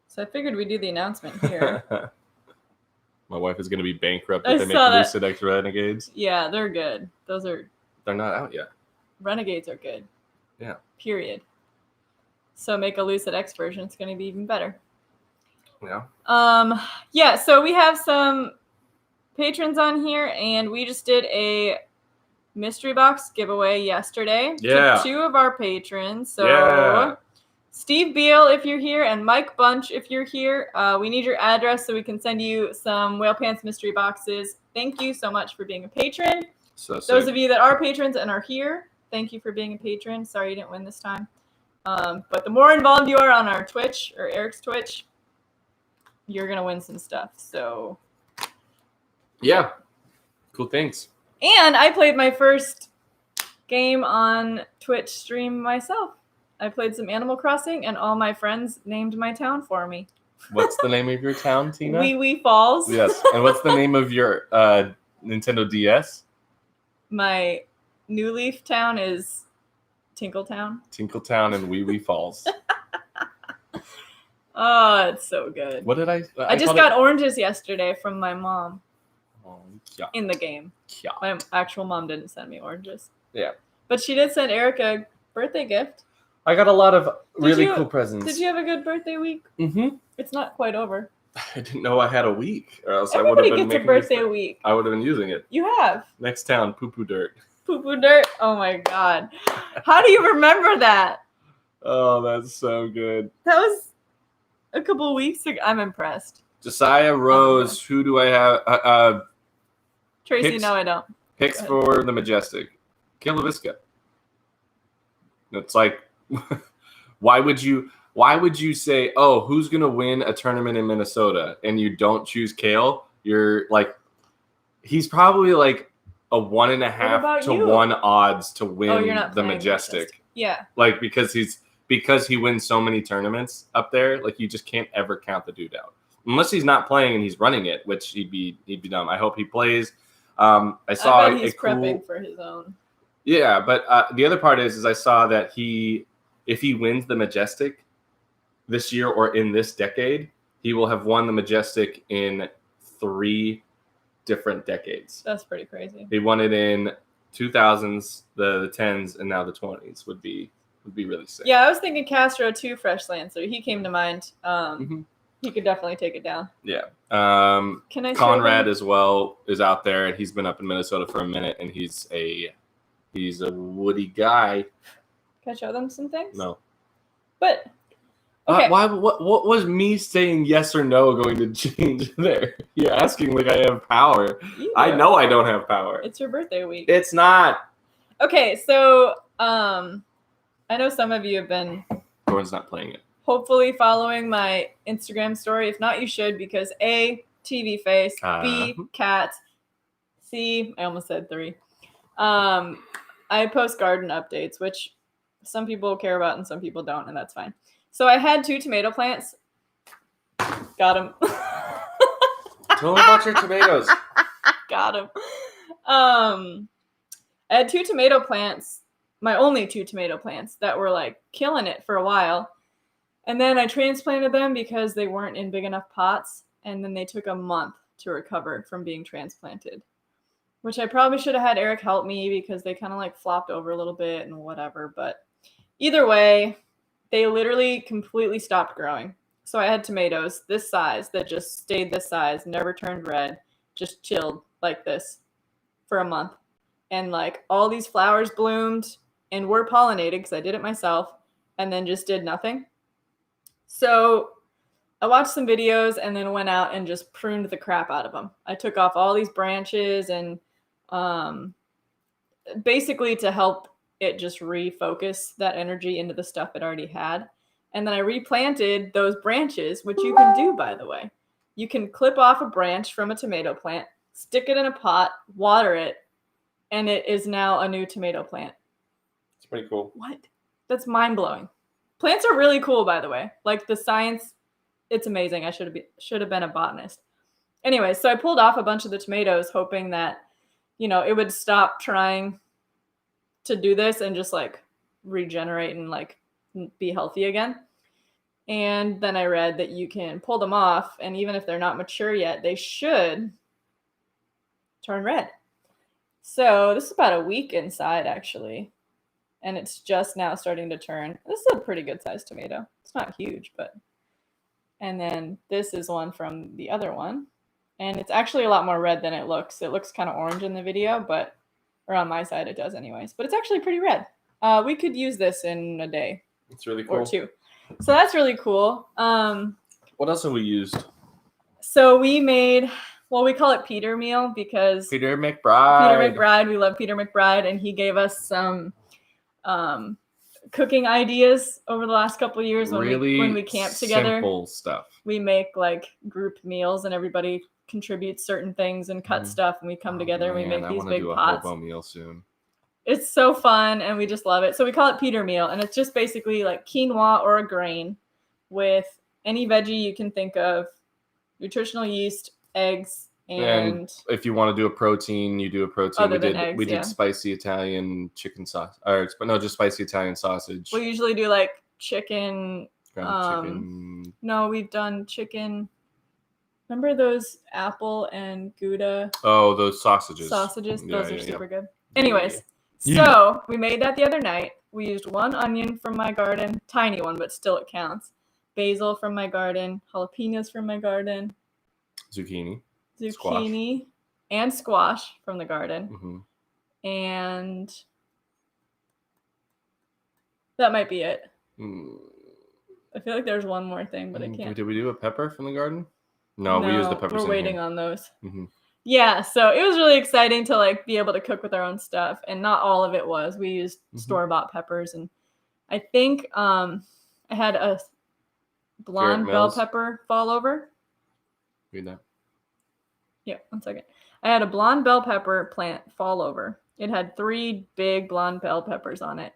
so I figured we'd do the announcement here. My wife is going to be bankrupt if they make Lucid X Renegades. Yeah, they're good. They're not out yet. Renegades are good. Yeah. Period. So make a Lucid X version. It's going to be even better. Yeah. Yeah, so we have some patrons on here, and we just did a mystery box giveaway yesterday to 2 of our patrons. So Steve Beal, if you're here, and Mike Bunch, if you're here, we need your address so we can send you some Whale Pants mystery boxes. Thank you so much for being a patron. Those of you that are patrons and are here, thank you for being a patron. Sorry you didn't win this time. But the more involved you are on our Twitch or Eric's Twitch, you're going to win some stuff. So, yeah. Cool things. And I played my first game on Twitch stream myself. I played some Animal Crossing, and all my friends named my town for me. What's the name of your town, Tina? Wee Wee Falls. Yes. And what's the name of your Nintendo DS? My New Leaf town is Tinkletown. Tinkletown and Wee Wee Falls. Oh, it's so good. What did I just got oranges yesterday from my mom. Oh, yeah. In the game. Yeah. My actual mom didn't send me oranges. Yeah. But she did send Eric a birthday gift. I got a lot of really cool presents. Did you have a good birthday week? Mm-hmm. It's not quite over. I didn't know I had a week, or else Everybody I would have been gets a birthday week. I would have been using it. You have. Next town, Poo Poo Dirt. Poo Poo Dirt? Oh my God. How do you remember that? Oh, that's so good. That was a couple weeks ago. I'm impressed. Josiah Rose, who do I have? Tracy, picks, no, I don't. Picks for the Majestic. Kilovisca. It's like, why would you say, oh, who's going to win a tournament in Minnesota, and you don't choose Kale? You're like, he's probably like a 1.5 to 1 odds to win the Majestic. Yeah. Like, because he wins so many tournaments up there, like you just can't ever count the dude out. Unless he's not playing and he's running it, which he'd be dumb. I hope he plays. I bet he's prepping for his own. Yeah, but the other part is I saw that if he wins the Majestic this year or in this decade, he will have won the Majestic in 3 different decades. That's pretty crazy. He won it in 2000s, the 10s, and now the 20s would be would be really sick. Yeah, I was thinking Castro too, Fresh Lancer. He came to mind. Mhm. He could definitely take it down. Yeah. Can I Conrad show them? as well is out there, and he's been up in Minnesota for a minute, and he's a woody guy. Can I show them some things? No. But okay. What was me saying yes or no going to change there? You're asking like I have power. You I do. know I don't have power. It's your birthday week. It's not. Okay, so I know some of you have been Gordon's not playing it. hopefully following my Instagram story. If not, you should, because A, TV face, B, cats, C, I almost said 3. I post garden updates, which some people care about and some people don't, and that's fine. So I had 2 tomato plants. Got them. Tell me about your tomatoes. Got them. I had 2 tomato plants, my only 2 tomato plants that were like killing it for a while. And then I transplanted them because they weren't in big enough pots. And then they took a month to recover from being transplanted, which I probably should have had Eric help me because they kind of like flopped over a little bit and whatever. But either way, they literally completely stopped growing. So I had tomatoes this size that just stayed this size, never turned red, just chilled like this for a month. And like all these flowers bloomed and were pollinated because I did it myself, and then just did nothing. So I watched some videos and then went out and just pruned the crap out of them. I took off all these branches and basically to help it just refocus that energy into the stuff it already had. And then I replanted those branches, which you can do, by the way. You can clip off a branch from a tomato plant, stick it in a pot, water it, and it is now a new tomato plant. It's pretty cool. What? That's mind-blowing. Plants are really cool, by the way. Like the science, it's amazing. I should have been a botanist. Anyway, so I pulled off a bunch of the tomatoes hoping that, it would stop trying to do this and just like regenerate and like be healthy again. And then I read that you can pull them off, and even if they're not mature yet, they should turn red. So this is about a week inside, actually. And it's just now starting to turn. This is a pretty good sized tomato. It's not huge, but. And then this is one from the other one. And it's actually a lot more red than it looks. It looks kind of orange in the video, or on my side it does anyways. But it's actually pretty red. We could use this in a day. It's really cool. Or 2. So that's really cool. What else have we used? So we made... Well, we call it Peter meal because Peter McBride. We love Peter McBride, and he gave us some cooking ideas over the last couple of years when we camped together. Simple stuff. We make like group meals, and everybody contributes certain things and cut stuff, and we come together and we make these big pots. I want to do a hobo meal soon. It's so fun, and we just love it. So we call it Peter meal, and it's just basically like quinoa or a grain with any veggie you can think of, nutritional yeast, eggs, and if you want to do a protein, you do a protein. We did eggs, spicy Italian chicken sauce, just spicy Italian sausage. We usually do like chicken. Chicken. No, we've done chicken. Remember those apple and Gouda? Oh, those sausages. Those are super good. Anyways, so we made that the other night. We used 1 onion from my garden, tiny one, but still it counts. Basil from my garden, jalapenos from my garden. Zucchini, squash. And squash from the garden. Mm-hmm. And that might be it. I feel like there's one more thing, but I can't. Did we do a pepper from the garden? No, we used the peppers. We're waiting on those. Mm-hmm. Yeah, so it was really exciting to like be able to cook with our own stuff, and not all of it was. We used store-bought peppers, and I think I had a blonde bell pepper fall over. Read that. Yeah, 1 second. I had a blonde bell pepper plant fall over. It had 3 big blonde bell peppers on it,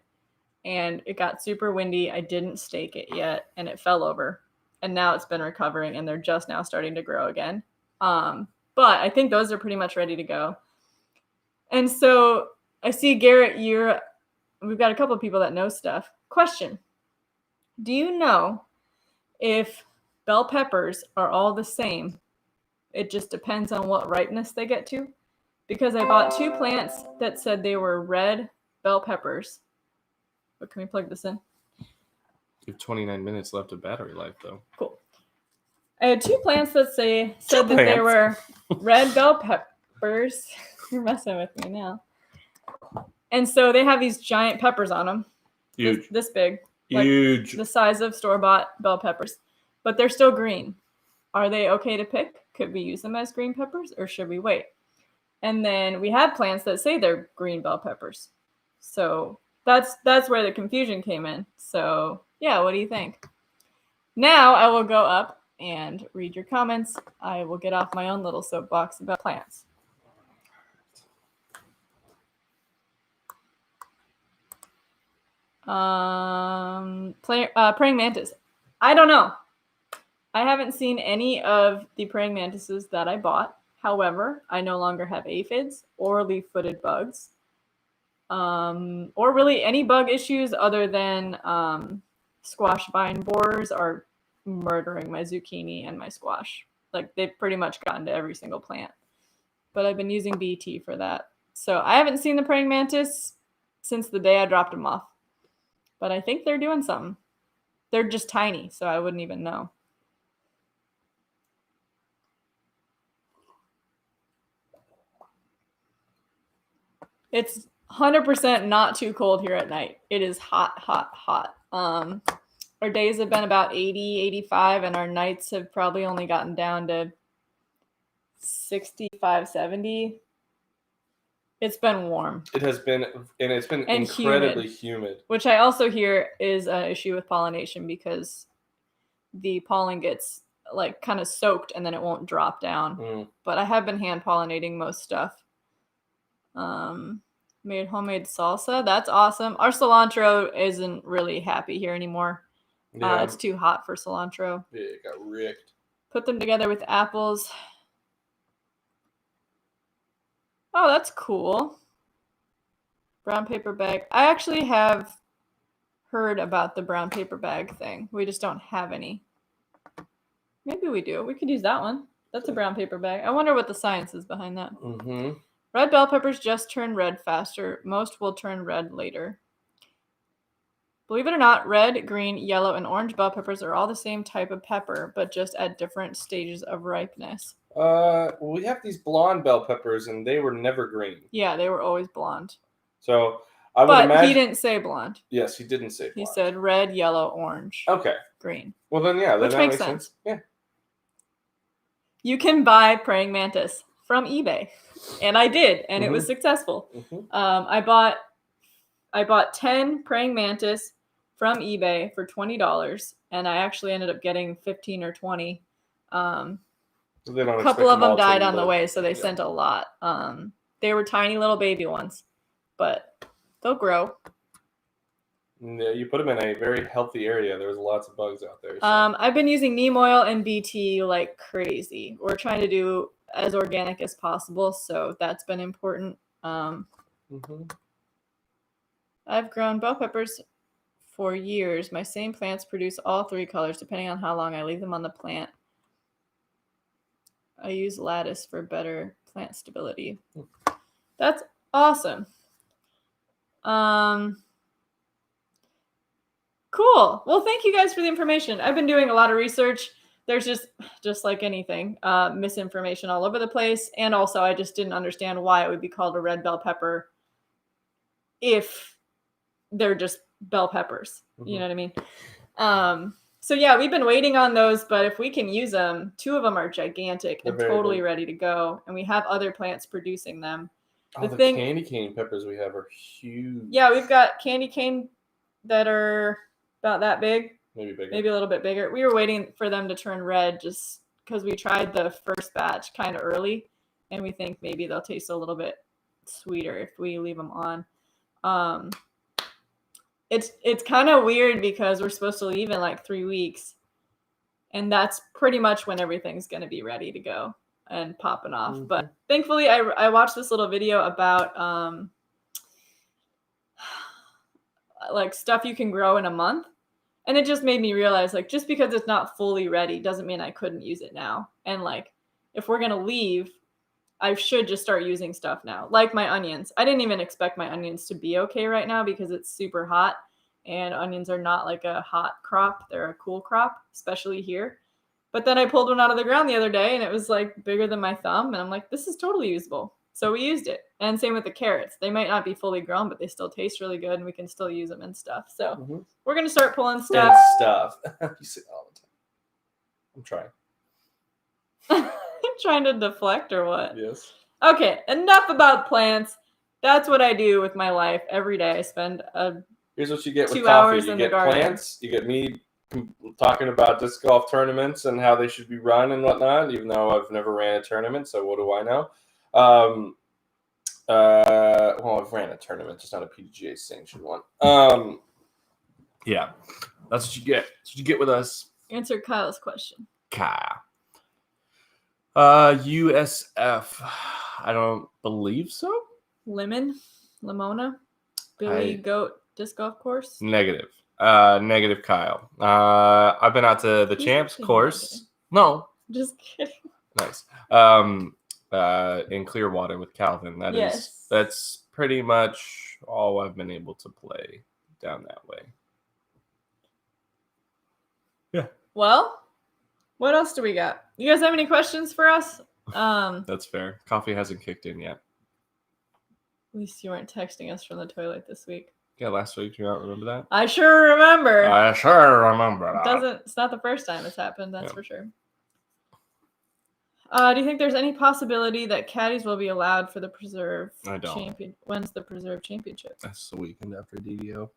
and it got super windy. I didn't stake it yet, and it fell over. And now it's been recovering, and they're just now starting to grow again. But I think those are pretty much ready to go. And so I see Garrett, we've got a couple of people that know stuff. Question: do you know if bell peppers are all the same? It just depends on what ripeness they get to. Because I bought 2 plants that said they were red bell peppers, But can we plug this in? You have 29 minutes left of battery life, though. Cool. I had 2 plants that said that they were red bell peppers. You're messing with me now. And so they have these giant peppers on them. Huge. This big. Huge. Like the size of store-bought bell peppers. But they're still green. Are they okay to pick? Could we use them as green peppers or should we wait? And then we have plants that say they're green bell peppers. So that's where the confusion came in. So yeah, what do you think? Now I will go up and read your comments. I will get off my own little soapbox about plants. Praying mantis. I don't know. I haven't seen any of the praying mantises that I bought. However, I no longer have aphids or leaf-footed bugs. Or really any bug issues other than squash vine borers are murdering my zucchini and my squash. Like they've pretty much gotten to every single plant. But I've been using BT for that. So I haven't seen the praying mantis since the day I dropped them off. But I think they're doing something. They're just tiny, so I wouldn't even know. It's 100% not too cold here at night. It is hot, hot, hot. Our days have been about 80, 85, and our nights have probably only gotten down to 65, 70. It's been warm. It has been, and it's been incredibly humid. Which I also hear is an issue with pollination because the pollen gets like kind of soaked and then it won't drop down. But I have been hand pollinating most stuff. Made homemade salsa. That's awesome. Our cilantro isn't really happy here anymore. Yeah. It's too hot for cilantro. Yeah, it got ricked. Put them together with apples. Oh, that's cool. Brown paper bag. I actually have heard about the brown paper bag thing. We just don't have any. Maybe we do. We could use that one. That's a brown paper bag. I wonder what the science is behind that. Mm-hmm. Red bell peppers just turn red faster. Most will turn red later. Believe it or not, red, green, yellow, and orange bell peppers are all the same type of pepper, but just at different stages of ripeness. We have these blonde bell peppers, and they were never green. Yeah, they were always blonde. So I would imagine. But he didn't say blonde. Yes, he didn't say blonde. He said red, yellow, orange. Okay. Green. Well, then, yeah. Which that makes sense. Yeah. You can buy praying mantis from eBay. And I did, and it was successful. I bought 10 praying mantis from eBay for $20, and I actually ended up getting 15 or 20. A couple of them died on the way, so they sent a lot. They were tiny little baby ones, but they'll grow. Yeah, you put them in a very healthy area. There was lots of bugs out there. So. I've been using neem oil and BT like crazy. We're trying to do as organic as possible, so that's been important. I've grown bell peppers for years. My same plants produce all 3 colors depending on how long I leave them on the plant. I use lattice for better plant stability. That's awesome. Cool. Well, thank you guys for the information. I've been doing a lot of research. There's just like anything, misinformation all over the place. And also, I just didn't understand why it would be called a red bell pepper if they're just bell peppers. You know what I mean? So yeah, we've been waiting on those, but if we can use them, 2 of them are gigantic and totally ready to go. And we have other plants producing them. The candy cane peppers we have are huge. Yeah, we've got candy cane that are about that big. Maybe bigger. Maybe a little bit bigger. We were waiting for them to turn red just because we tried the first batch kind of early, and we think maybe they'll taste a little bit sweeter if we leave them on. It's kind of weird because we're supposed to leave in like 3 weeks, and that's pretty much when everything's going to be ready to go and popping off. But thankfully, I watched this little video about like stuff you can grow in a month. And it just made me realize, like, just because it's not fully ready doesn't mean I couldn't use it now. And, like, if we're going to leave, I should just start using stuff now. Like my onions. I didn't even expect my onions to be okay right now because it's super hot. and onions are not like a hot crop. They're a cool crop, especially here. But then I pulled one out of the ground the other day, and it was like bigger than my thumb, and I'm like, this is totally usable. So we used it. And same with the carrots. They might not be fully grown, but they still taste really good, and we can still use them and stuff. So we're going to start pulling stuff. You say all the time. I'm trying. You're trying to deflect or what? Yes. Okay, enough about plants. That's what I do with my life every day. I spend Here's what you get with 2 coffee. hours You in the get garden. plants. You get me talking about disc golf tournaments and how they should be run and whatnot, even though I've never ran a tournament, so what do I know? Well, I've ran a tournament, just not a PGA sanctioned one. Yeah, that's what you get. That's what you get with us. Answer Kyle's question. Kyle. USF. I don't believe so. Limona, Billy Goat disc golf course. Negative. Negative, Kyle. I've been out to the Champs course. Negative. No, just kidding. Nice. In Clearwater with Calvin. That's pretty much all I've been able to play down that way. Yeah. Well, what else do we got? You guys have any questions for us? That's fair. Coffee hasn't kicked in yet. At least you weren't texting us from the toilet this week. Yeah, last week. Do you not remember that? I sure remember. It's not the first time it's happened, that's for sure. Do you think there's any possibility that caddies will be allowed for the Preserve Champion? When's the Preserve Championship? That's the weekend after DDO.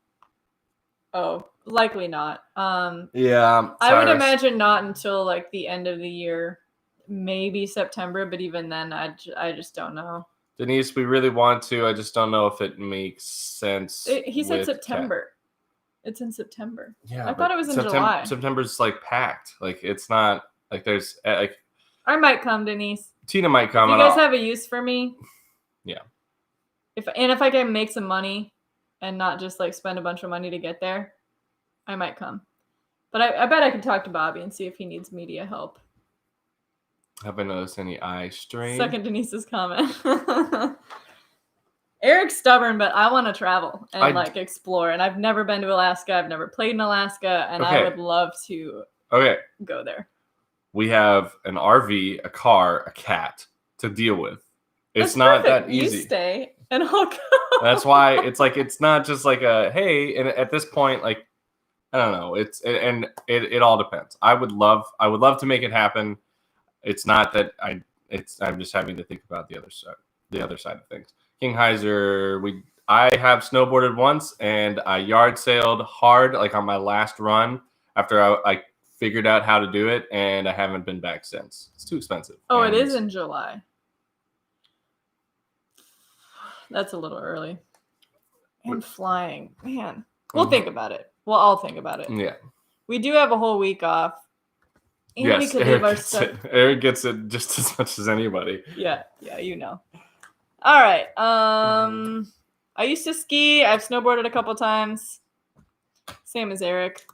Oh, likely not. Yeah. I would imagine not until like the end of the year, maybe September, but even then, I just don't know. Denise, we really want to. I just don't know if it makes sense. He said September. It's in September. Yeah, I thought it was in July. September's like packed. Like it's not like there's like. I might come, Denise. Tina might come. If you guys have a use for me. Yeah. If I can make some money and not just like spend a bunch of money to get there, I might come. But I bet I can talk to Bobby and see if he needs media help. Have I noticed any eye strain? Second Denise's comment. Eric's stubborn, but I want to travel and explore. And I've never been to Alaska. I've never played in Alaska, and I would love to go there. We have an RV, a car, a cat to deal with. It's That's not perfect. that easy. You stay, and I'll go. That's why it's not just like a hey. And at this point, like I don't know. It all depends. I would love to make it happen. It's not that I'm just having to think about the other side of things. King Heiser, I have snowboarded once and I yard sailed hard like on my last run after I figured out how to do it, and I haven't been back since. It's too expensive. Oh, it is in July. That's a little early. And flying, man. We'll think about it. We'll all think about it. Yeah. We do have a whole week off. And we could leave our stuff. Eric gets it just as much as anybody. Yeah, you know. All right. I used to ski. I've snowboarded a couple times. Same as Eric.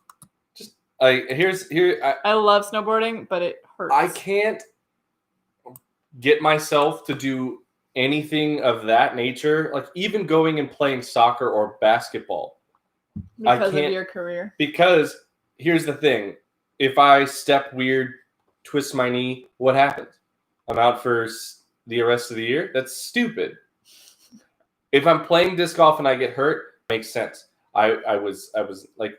I love snowboarding, but it hurts. I can't get myself to do anything of that nature. Like even going and playing soccer or basketball. Because of your career. Because here's the thing. If I step weird, twist my knee, what happens? I'm out for the rest of the year? That's stupid. If I'm playing disc golf and I get hurt, makes sense. I was like,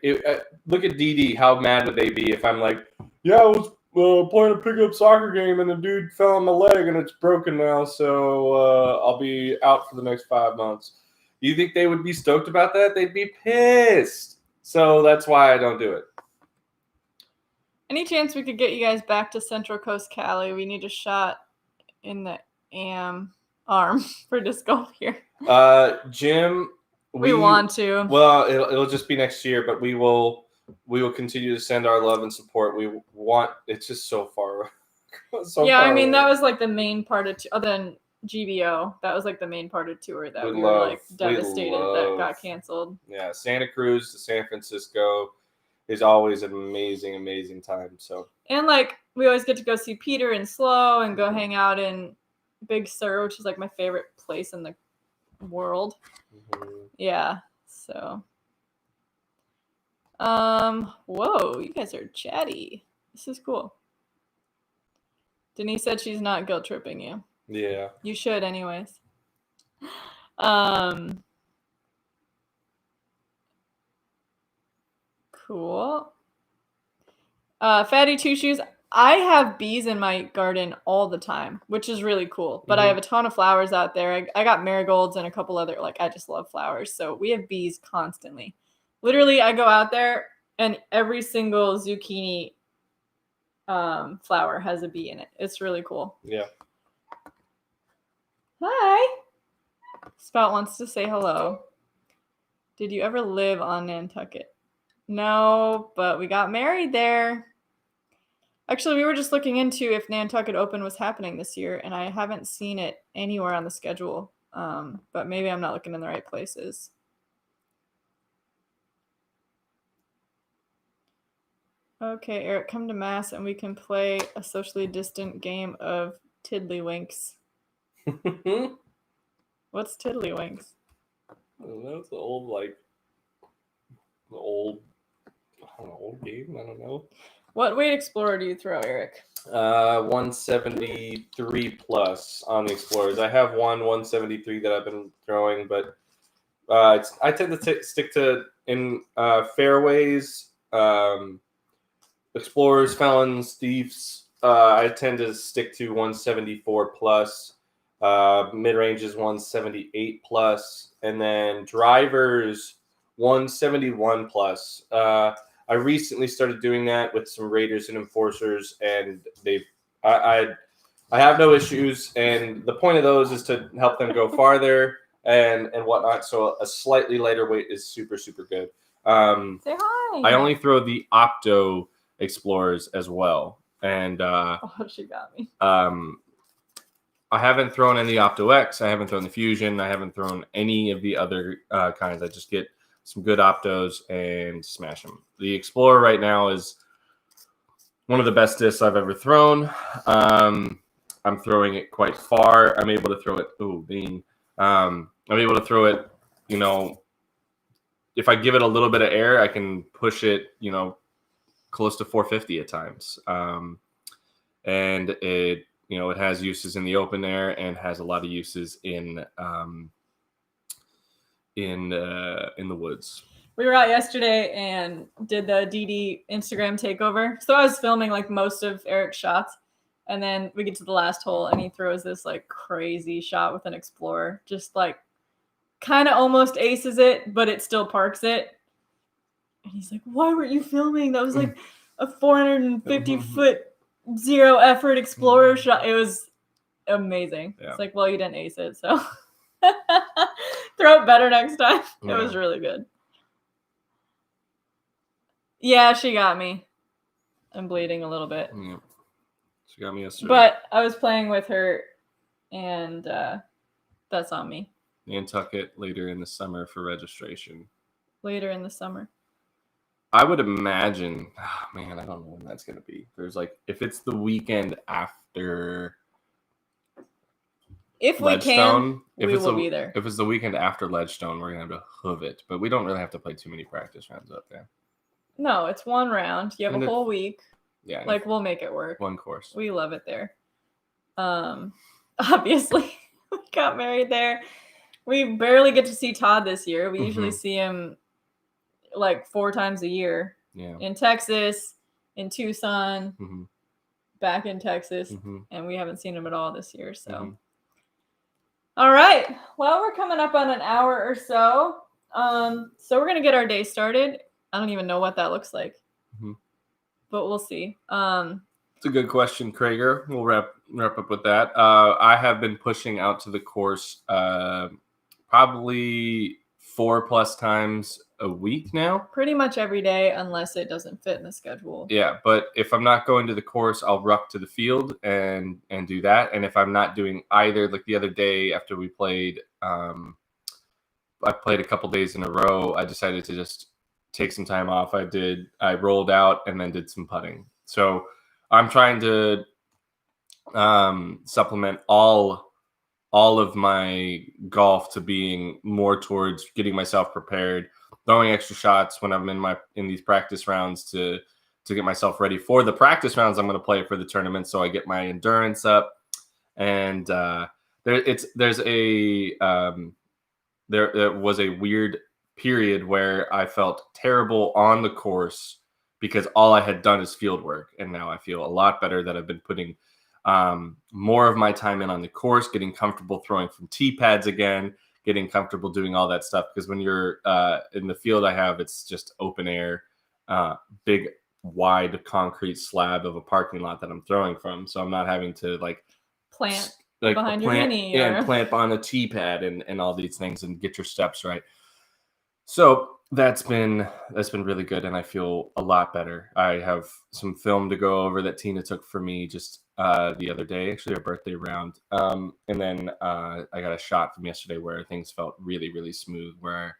look at DD. How mad would they be if I'm like, yeah, I was playing a pickup soccer game and the dude fell on my leg and it's broken now, so I'll be out for the next 5 months. You think they would be stoked about that? They'd be pissed. So that's why I don't do it. Any chance we could get you guys back to Central Coast Cali? We need a shot in the arm for disc golf here. Jim, we want to. Well, it'll just be next year, but we will continue to send our love and support. We want. It's just so far. I mean, that was like the main part of other than GBO. That was like the main part of tour that we were like devastated that got canceled. Yeah, Santa Cruz to San Francisco is always an amazing, amazing time. So and like we always get to go see Peter and Slow and go hang out in Big Sur, which is like my favorite place in the world. Mm-hmm. Yeah, so Whoa, you guys are chatty. This is cool. Denise said she's not guilt tripping you. Yeah. You should, anyways. Cool. Fatty Two Shoes. I have bees in my garden all the time, which is really cool. But I have a ton of flowers out there. I got marigolds and a couple other, like, I just love flowers. So we have bees constantly. Literally, I go out there and every single zucchini flower has a bee in it. It's really cool. Yeah. Hi. Spout wants to say hello. Did you ever live on Nantucket? No, but we got married there. Actually, we were just looking into if Nantucket Open was happening this year, and I haven't seen it anywhere on the schedule. But maybe I'm not looking in the right places. Okay, Eric, come to Mass and we can play a socially distant game of Tiddlywinks. What's Tiddlywinks? I don't know. It's an old, like, old game. I don't know. What weight Explorer do you throw, Eric? 173 plus on the Explorers. I have one 173 that I've been throwing, but I tend to stick to in fairways, Explorers, Felons, Thieves. I tend to stick to 174 plus. Mid range is 178 plus, and then drivers 171 plus. I recently started doing that with some Raiders and Enforcers, and I have no issues. And the point of those is to help them go farther and whatnot. So a slightly lighter weight is super, super good. Say hi. I only throw the Opto Explorers as well, and Oh, she got me. I haven't thrown any Opto X. I haven't thrown the Fusion. I haven't thrown any of the other kinds. I just get some good Optos and smash them. The Explorer right now is one of the best discs I've ever thrown. I'm throwing it quite far. I'm able to throw it. I'm able to throw it, if I give it a little bit of air, I can push it, close to 450 at times. And it, it has uses in the open air and has a lot of uses in the woods. We were out yesterday and did the DD Instagram takeover. So I was filming like most of Eric's shots, and then we get to the last hole and he throws this like crazy shot with an Explorer, just like kind of almost aces it, but it still parks it. And he's like, "Why weren't you filming? That was like a 450 foot zero effort Explorer shot." It was amazing. Yeah. It's like, well, you didn't ace it, so throw it better next time. It was really good. Yeah, she got me. I'm bleeding a little bit. Yeah. She got me yesterday. But I was playing with her, and that's on me. Nantucket later in the summer for registration. Later in the summer. I would imagine, I don't know when that's going to be. There's if it's the weekend after if we can, we will be there. If it's the weekend after Ledgestone, we're going to have to hoof it. But we don't really have to play too many practice rounds up there. No, it's one round. You have a whole week. Yeah. We'll make it work. One course. We love it there. Obviously, we got married there. We barely get to see Todd this year. We usually see him 4 times a year. Yeah. In Texas, in Tucson, back in Texas, and we haven't seen him at all this year. So, all right. Well, we're coming up on an hour or so. So we're gonna get our day started. I don't even know what that looks like, but we'll see. It's a good question, Krager. We'll wrap up with that. I have been pushing out to the course probably 4+ times a week now. Pretty much every day, unless it doesn't fit in the schedule. Yeah, but if I'm not going to the course, I'll ruck to the field and do that. And if I'm not doing either, like the other day after we played, I played a couple days in a row. I decided to just take some time off. I rolled out and then did some putting. So I'm trying to supplement all of my golf to being more towards getting myself prepared throwing extra shots when I'm in these practice rounds to get myself ready for the practice rounds I'm going to play for the tournament, so I get my endurance up. And there was a weird period where I felt terrible on the course because all I had done is field work, and now I feel a lot better that I've been putting more of my time in on the course, getting comfortable throwing from tee pads again, getting comfortable doing all that stuff. Because when you're in the field it's just open air, big wide concrete slab of a parking lot that I'm throwing from, so I'm not having to plant behind your mini and plant on a tee pad and all these things and get your steps right. So that's been really good, and I feel a lot better. I have some film to go over that Tina took for me just the other day, actually, our birthday round. And then I got a shot from yesterday where things felt really, really smooth, where I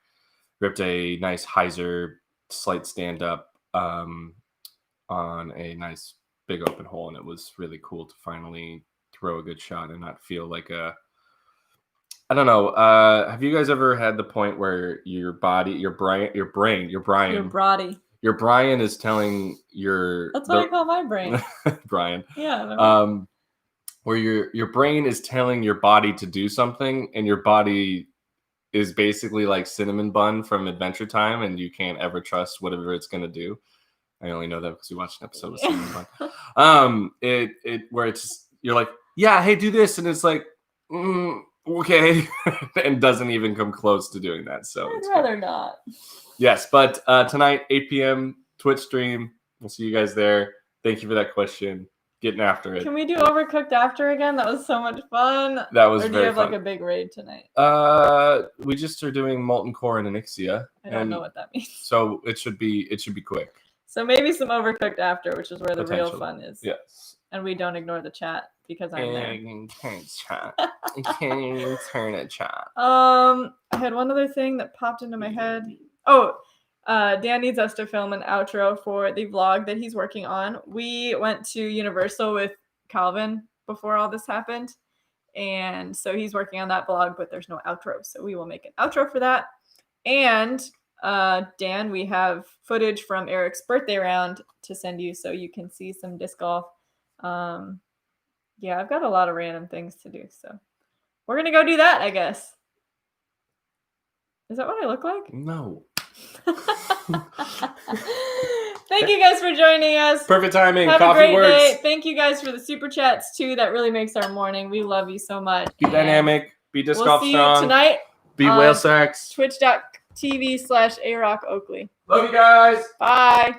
ripped a nice hyzer slight stand up on a nice big open hole, and it was really cool to finally throw a good shot and not feel like I don't know. Have you guys ever had the point where your brain is telling That's what I call my brain. Brian. Yeah. Where your brain is telling your body to do something, and your body is basically like Cinnamon Bun from Adventure Time, and you can't ever trust whatever it's gonna do. I only know that because we watched an episode of Cinnamon Bun. Where it's just, you're like, yeah, hey, do this, and it's like, okay, and doesn't even come close to doing that. So I'd rather not. Yes, but tonight, 8 p.m. Twitch stream. We'll see you guys there. Thank you for that question. Getting after it. Can we do Overcooked after again? That was so much fun. That was very fun. Or do you have like a big raid tonight? We just are doing Molten Core and Onyxia. I don't know what that means. So it should be quick. So maybe some Overcooked after, which is where the real fun is. Yes. And we don't ignore the chat because I'm there. Can you turn a chat? I had one other thing that popped into my head. Oh, Dan needs us to film an outro for the vlog that he's working on. We went to Universal with Calvin before all this happened. And so he's working on that vlog, but there's no outro. So we will make an outro for that. And Dan, we have footage from Eric's birthday round to send you so you can see some disc golf. Yeah, I've got a lot of random things to do. So we're going to go do that, I guess. Is that what I look like? No. Thank you guys for joining us. Perfect timing. Have Coffee a great works. day. Thank you guys for the super chats too. That really makes our morning. We love you so much. Be dynamic. Be disc golf strong. We'll see you tonight. Be whale sex. Twitch.tv/ARockOakley. Love you guys. Bye.